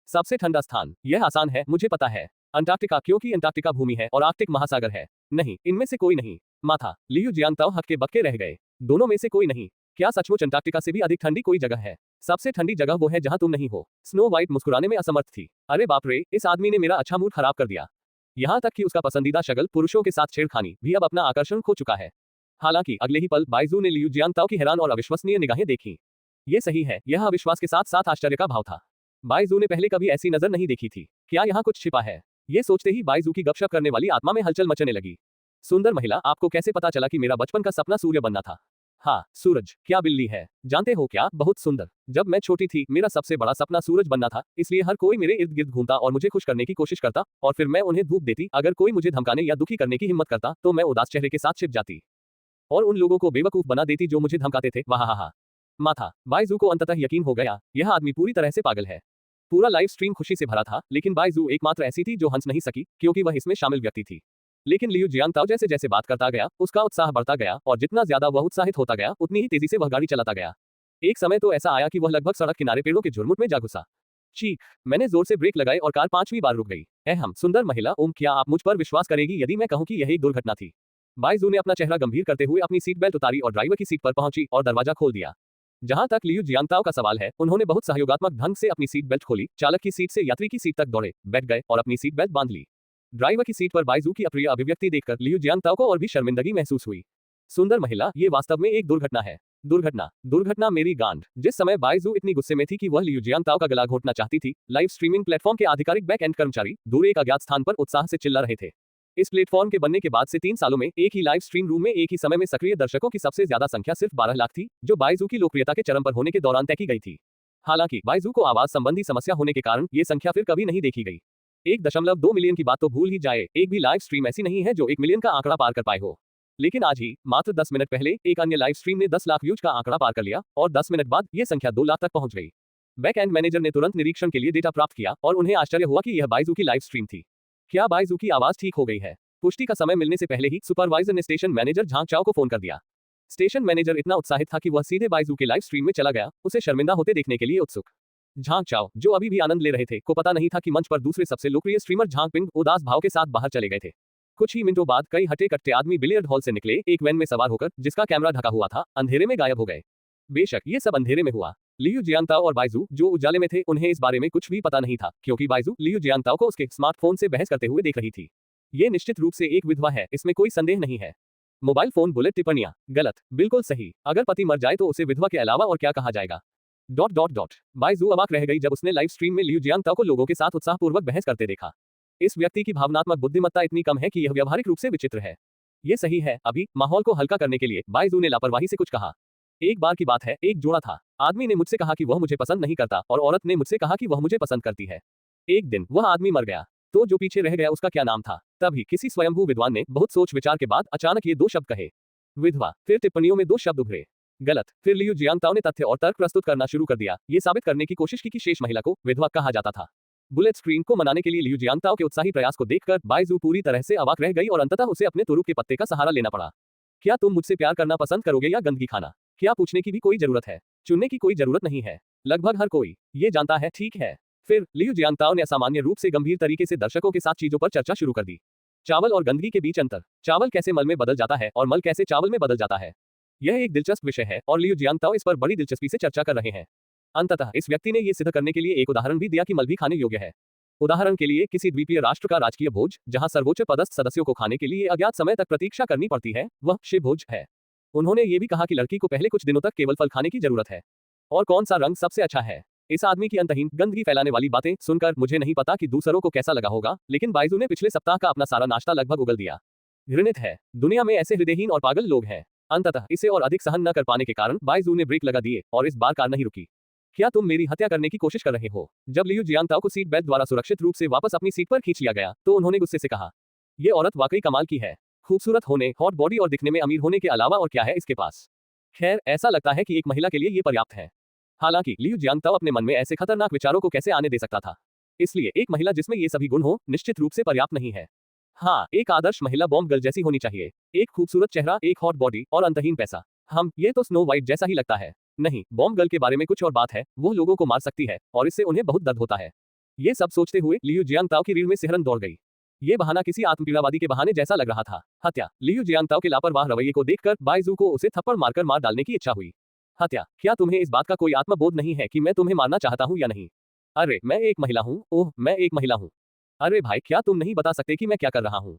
सबसे ठंडा स्थान? यह आसान है, मुझे पता है। अंटार्कटिका, क्योंकि अंटार्कटिका भूमि है और आर्कटिक महासागर है। नहीं, इनमें से कोई नहीं। माथा। लियू जियांगताओ हक्के बक्के रह गए। दोनों में से कोई नहीं। क्या सचमुच अंटार्कटिका से भी अधिक ठंडी कोई जगह है? सबसे ठंडी जगह वो है जहां तुम नहीं हो। स्नो वाइट मुस्कुराने में असमर्थ थी। अरे बाप रे, इस आदमी ने मेरा अच्छा मूड खराब कर दिया। यहाँ तक कि उसका पसंदीदा शगल, पुरुषों के साथ छेड़खानी, भी अब अपना आकर्षण खो चुका है। हालांकि अगले ही पल बाइजू ने लियू जियांगताओ की हैरान और अविश्वसनीय निगाहें देखी। ये सही है, यह अविश्वास के साथ साथ आश्चर्य का भाव था। बाइजू ने पहले कभी ऐसी नजर नहीं देखी थी। क्या यहाँ कुछ छिपा है? ये सोचते ही बाइजू की गपशप करने वाली आत्मा में हलचल मचने लगी। सुंदर महिला, आपको कैसे पता चला कि मेरा बचपन का सपना सूर्य बनना था? हाँ, सूरज। क्या बिल्ली है? जानते हो क्या, बहुत सुंदर। जब मैं छोटी थी, मेरा सबसे बड़ा सपना सूरज बनना था, इसलिए हर कोई मेरे इर्द गिर्द घूमता और मुझे खुश करने की कोशिश करता, और फिर मैं उन्हें धूप देती। अगर कोई मुझे धमकाने या दुखी करने की हिम्मत करता, तो मैं उदास चेहरे के साथ छिप जाती और उन लोगों को बेवकूफ बना देती जो मुझे धमकाते थे। वाह। माथा। बाइजू को अंततः यकीन हो गया, यह आदमी पूरी तरह से पागल है। पूरा लाइव स्ट्रीम खुशी से भरा था, लेकिन बाइजू एकमात्र ऐसी थी जो हंस नहीं सकी, क्योंकि वह इसमें शामिल व्यक्ति थी। लेकिन लियू जियांगताओ जैसे जैसे बात करता गया, उसका उत्साह बढ़ता गया, और जितना ज्यादा वह उत्साहित होता गया, उतनी ही तेजी से वह गाड़ी चलाता गया। एक समय तो ऐसा आया कि वह लगभग सड़क किनारे पेड़ों के झुरमुट में जा घुसा। चीख! मैंने जोर से ब्रेक लगाए और कार 5वीं बार रुक गई। हम सुंदर महिला, क्या आप मुझ पर विश्वास करेगी यदि मैं कहूं कि यह एक दुर्घटना थी? बाइजू ने अपना चेहरा गंभीर करते हुए अपनी सीट बेल्ट उतारी और ड्राइवर की सीट पर पहुंची और दरवाजा खोल दिया। जहां तक लियू जियांगताओ का सवाल है, उन्होंने बहुत सहयोगात्मक ढंग से अपनी सीट बेल्ट खोली, चालक की सीट से यात्री की सीट तक दौड़े, बैठ गए और अपनी सीट बेल्ट बांध ली। ड्राइवर की सीट पर बाइजू की अप्रिय अभिव्यक्ति देखकर लियू जियांगताओ को और भी शर्मिंदगी महसूस हुई। सुंदर महिला, ये वास्तव में एक दुर्घटना है। दुर्घटना मेरी गांड। जिस समय बाइजू इतनी गुस्से में थी कि वह लियू जियांगताओ का गला घोंटना चाहती थी, लाइव स्ट्रीमिंग प्लेटफॉर्म के आधिकारिक बैक एंड कर्मचारी दूर एक अज्ञात स्थान पर उत्साह से चिल्ला रहे थे। इस प्लेटफॉर्म के बनने के बाद से 3 सालों में एक ही लाइव स्ट्रीम रूम में एक ही समय में सक्रिय दर्शकों की सबसे ज्यादा संख्या सिर्फ 12 लाख थी, जो बाइजू की लोकप्रियता के चरम पर होने के दौरान तय की गई थी। हालांकि बाइजू को आवाज संबंधी समस्या होने के कारण ये संख्या फिर कभी नहीं देखी गई। 1.2 मिलियन की बात तो भूल ही जाए, एक भी लाइव स्ट्रीम ऐसी नहीं है जो 1 मिलियन का आंकड़ा पार कर पाए हो। लेकिन आज ही मात्र 10 मिनट पहले एक अन्य लाइव स्ट्रीम ने 10 लाख व्यूज का आंकड़ा पार कर लिया और 10 मिनट बाद यह संख्या 2 लाख तक पहुंच गई। बैक एंड मैनेजर ने तुरंत निरीक्षण के लिए डेटा प्राप्त किया और उन्हें आश्चर्य हुआ कि यह बाइजू की लाइव स्ट्रीम थी। क्या बाइजू की आवाज ठीक हो गई है? पुष्टि का समय मिलने से पहले ही सुपरवाइजर ने स्टेशन मैनेजर झांग चाओ को फोन कर दिया। स्टेशन मैनेजर इतना उत्साहित था कि वह सीधे बाइजू के लाइव स्ट्रीम में चला गया, उसे शर्मिंदा होते देखने के लिए उत्सुक। झांग चाओ, जो अभी भी आनंद ले रहे थे, को पता नहीं था कि मंच पर दूसरे सबसे लोकप्रिय स्ट्रीमर झांग पिंग उदास भाव के साथ बाहर चले गए थे। कुछ ही मिनटों बाद कई हटे कट्टे आदमी बिलियर्ड हॉल से निकले, एक वैन में सवार होकर, जिसका कैमरा ढका हुआ था, अंधेरे में गायब हो गए। बेशक ये सब अंधेरे में हुआ। लियू जियांगताओ और बाइजू, जो उजाले में थे, उन्हें इस बारे में कुछ भी पता नहीं था, क्योंकि बाइजू लियू जियांगताओ को उसके स्मार्टफोन से बहस करते हुए देख रही थी। ये निश्चित रूप से एक विधवा है, इसमें कोई संदेह नहीं है। मोबाइल फोन बुलेट टिप्पणियां गलत, बिल्कुल सही। अगर पति मर जाए तो उसे विधवा के अलावा और क्या कहा जाएगा? ... बाइजू अवाक रह गई जब उसने लाइव स्ट्रीम में लियू जियांगताओ को लोगों के साथ उत्साहपूर्वक बहस करते देखा। इस व्यक्ति की भावनात्मक बुद्धिमत्ता इतनी कम है कि यह व्यावहारिक रूप से विचित्र है। ये सही है। अभी माहौल को हल्का करने के लिए बाइजू ने लापरवाही से कुछ कहा। एक बार की बात है, एक जोड़ा था। आदमी ने मुझसे कहा कि वह मुझे पसंद नहीं करता और औरत ने मुझसे कहा कि वह मुझे पसंद करती है। एक दिन वह आदमी मर गया, तो जो पीछे रह गया उसका क्या नाम था? तभी किसी स्वयंभू विद्वान ने बहुत सोच विचार के बाद अचानक ये 2 शब्द कहे, विधवा। फिर टिप्पणियों में 2 शब्द उभरे, गलत। फिर लियू जियांगताओ ने तथ्य और तर्क प्रस्तुत करना शुरू कर दिया, ये साबित करने की कोशिश की कि शेष महिला को विधवा कहा जाता था। बुलेट स्क्रीन को मनाने के लिए लियू जियांगताओ के उत्साही प्रयास को देखकर बाइजू पूरी तरह से अवाक रह गई और अंततः उसे अपने तुरुप के पत्ते का सहारा लेना पड़ा। क्या तुम मुझसे प्यार करना पसंद करोगे या गंदगी खाना? क्या पूछने की भी कोई जरूरत है? चुनने की कोई जरूरत नहीं है। लगभग हर कोई ये जानता है, ठीक है। फिर लियू जियांगताओ ने असामान्य रूप से गंभीर तरीके से दर्शकों के साथ चीजों पर चर्चा शुरू कर दी। चावल और गंदगी के बीच अंतर, चावल कैसे मल में बदल जाता है और मल कैसे चावल में बदल जाता है। यह एक दिलचस्प विषय है और लियू जियांगताओ इस पर बड़ी दिलचस्पी से चर्चा कर रहे हैं। अंततः इस व्यक्ति ने यह सिद्ध करने के लिए एक उदाहरण भी दिया कि मल भी खाने योग्य है। उदाहरण के लिए किसी द्वीपीय राष्ट्र का राजकीय भोज, जहां सर्वोच्च पदस्थ सदस्यों को खाने के लिए अज्ञात समय तक प्रतीक्षा करनी पड़ती है, वह शिव भोज है। उन्होंने ये भी कहा कि लड़की को पहले कुछ दिनों तक केवल फल खाने की जरूरत है। और कौन सा रंग सबसे अच्छा है? इस आदमी की अंतहीन गंदगी फैलाने वाली बातें सुनकर मुझे नहीं पता कि दूसरों को कैसा लगा होगा, लेकिन बाइजू ने पिछले सप्ताह का अपना सारा नाश्ता लगभग उगल दिया। घृणित है, दुनिया में ऐसे हृदयहीन और पागल लोग हैं। अंततः इसे और अधिक सहन न कर पाने के कारण बाइजू ने ब्रेक लगा दिए और इस बार कार नहीं रुकी। क्या तुम मेरी हत्या करने की कोशिश कर रहे हो? जब लियू जियांगताओ को सीट बेल्ट द्वारा सुरक्षित रूप से वापस अपनी सीट पर खींच लिया गया, तो उन्होंने गुस्से से कहा, ये औरत वाकई कमाल की है। खूबसूरत होने, हॉट बॉडी और दिखने में अमीर होने के अलावा और क्या है इसके पास? खैर, ऐसा लगता है कि एक महिला के लिए ये पर्याप्त है। हालांकि लियू जियांगताओ अपने मन में ऐसे खतरनाक विचारों को कैसे आने दे सकता था? इसलिए एक महिला जिसमें ये सभी गुण हो, निश्चित रूप से पर्याप्त नहीं है। हाँ, एक आदर्श महिला बॉम्ब गर्ल जैसी होनी चाहिए। एक खूबसूरत चेहरा, एक हॉट बॉडी और अंतहीन पैसा। ये तो स्नो वाइट जैसा ही लगता है। नहीं, बॉम्ब गर्ल के बारे में कुछ और बात है। वो लोगों को मार सकती है और इससे उन्हें बहुत दर्द होता है। ये सब सोचते हुए लियू जियांगताओ की रीढ़ में सिहरन दौड़ गई। ये बहाना किसी आत्मपीड़ावादी के बहाने जैसा लग रहा था। हत्या। लियू जियांगताओ के लापरवाह रवैये को देखकर बाइजू को उसे थप्पड़ मारकर मार डालने की इच्छा हुई। हत्या। क्या तुम्हें इस बात का कोई आत्मबोध नहीं है कि मैं तुम्हें मारना चाहता हूँ या नहीं? अरे, मैं एक महिला हूँ। ओह, मैं एक महिला हूँ। अरे भाई, क्या तुम नहीं बता सकते कि मैं क्या कर रहा हूँ?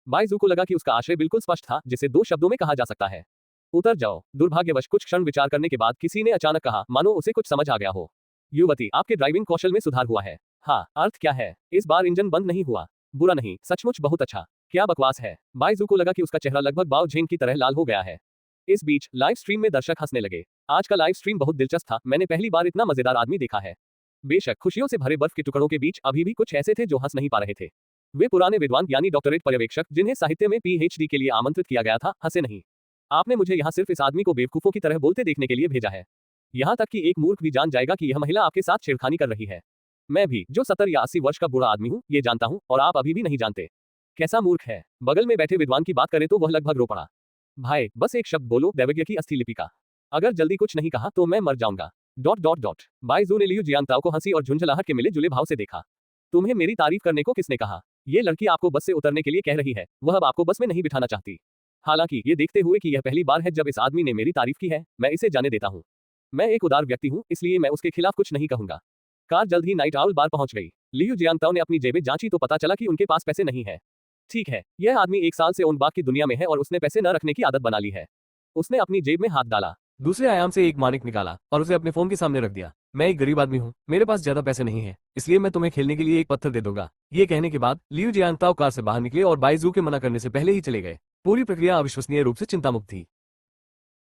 बाइजू को लगा कि उसका आशय बिल्कुल स्पष्ट था, जिसे 2 शब्दों में कहा जा सकता है, उतर जाओ। दुर्भाग्यवश कुछ क्षण विचार करने के बाद किसी ने अचानक कहा, मानो उसे कुछ समझ आ गया हो, युवती, आपके ड्राइविंग कौशल में सुधार हुआ है। हाँ, अर्थ क्या है? इस बार इंजन बंद नहीं हुआ। बुरा नहीं, सचमुच बहुत अच्छा। क्या बकवास है? बाइजू को लगा कि उसका चेहरा लगभग बाव झेंग की तरह लाल हो गया है। इस बीच लाइव स्ट्रीम में दर्शक हंसने लगे। आज का लाइव स्ट्रीम बहुत दिलचस्प था। मैंने पहली बार इतना मजेदार आदमी देखा है। बेशक खुशियों से भरे बर्फ के टुकड़ों के बीच अभी भी कुछ ऐसे थे जो हंस नहीं पा रहे थे। वे पुराने विद्वान यानी डॉक्टरेट पर्यवेक्षक, जिन्हें साहित्य में पीएचडी के लिए आमंत्रित किया गया था, हंसे नहीं। आपने मुझे यहाँ सिर्फ इस आदमी को बेवकूफों की तरह बोलते देखने के लिए भेजा है। यहाँ तक कि एक मूर्ख भी जान जाएगा कि यह महिला आपके साथ छेड़खानी कर रही है। मैं भी, जो 70 या 80 वर्ष का बूढ़ा आदमी हूँ, ये जानता हूँ, और आप अभी भी नहीं जानते। कैसा मूर्ख है। बगल में बैठे विद्वान की बात करें तो वह लगभग रो पड़ा। भाई, बस एक शब्द बोलो, दैवज्ञ की अस्थि लिपिका। अगर जल्दी कुछ नहीं कहा तो मैं मर जाऊंगा। बाइजू ने लियू जियांगताओ को हंसी और झुंझलाहट के मिले जुले भाव से देखा। तुम्हें मेरी तारीफ करने को किसने कहा? ये लड़की आपको बस से उतरने के लिए कह रही है, वह अब आपको बस में नहीं बिठाना चाहती। हालांकि ये देखते हुए कि यह पहली बार है जब इस आदमी ने मेरी तारीफ की है, मैं इसे जाने देता हूँ। मैं एक उदार व्यक्ति हूँ, इसलिए मैं उसके खिलाफ कुछ नहीं कहूंगा। कार जल्द ही नाइट आउल बार पहुंच गई। लियू जियांगताओ ने अपनी जेबें जांची तो पता चला कि उनके पास पैसे नहीं है। ठीक है, यह आदमी 1 साल से उन बाग की दुनिया में है और उसने पैसे न रखने की आदत बना ली है। उसने अपनी जेब में हाथ डाला, दूसरे आयाम से एक मानिक निकाला और उसे अपने फोन के सामने रख दिया। मैं एक गरीब आदमी हूँ, मेरे पास ज्यादा पैसे नहीं है, इसलिए मैं तुम्हें खेलने के लिए एक पत्थर दे दूंगा। ये कहने के बाद लियू जियांगताओ कार से बाहर निकले और बाइजू के मना करने से पहले ही चले गए। पूरी प्रक्रिया अविश्वसनीय रूप से चिंतामुक्त थी।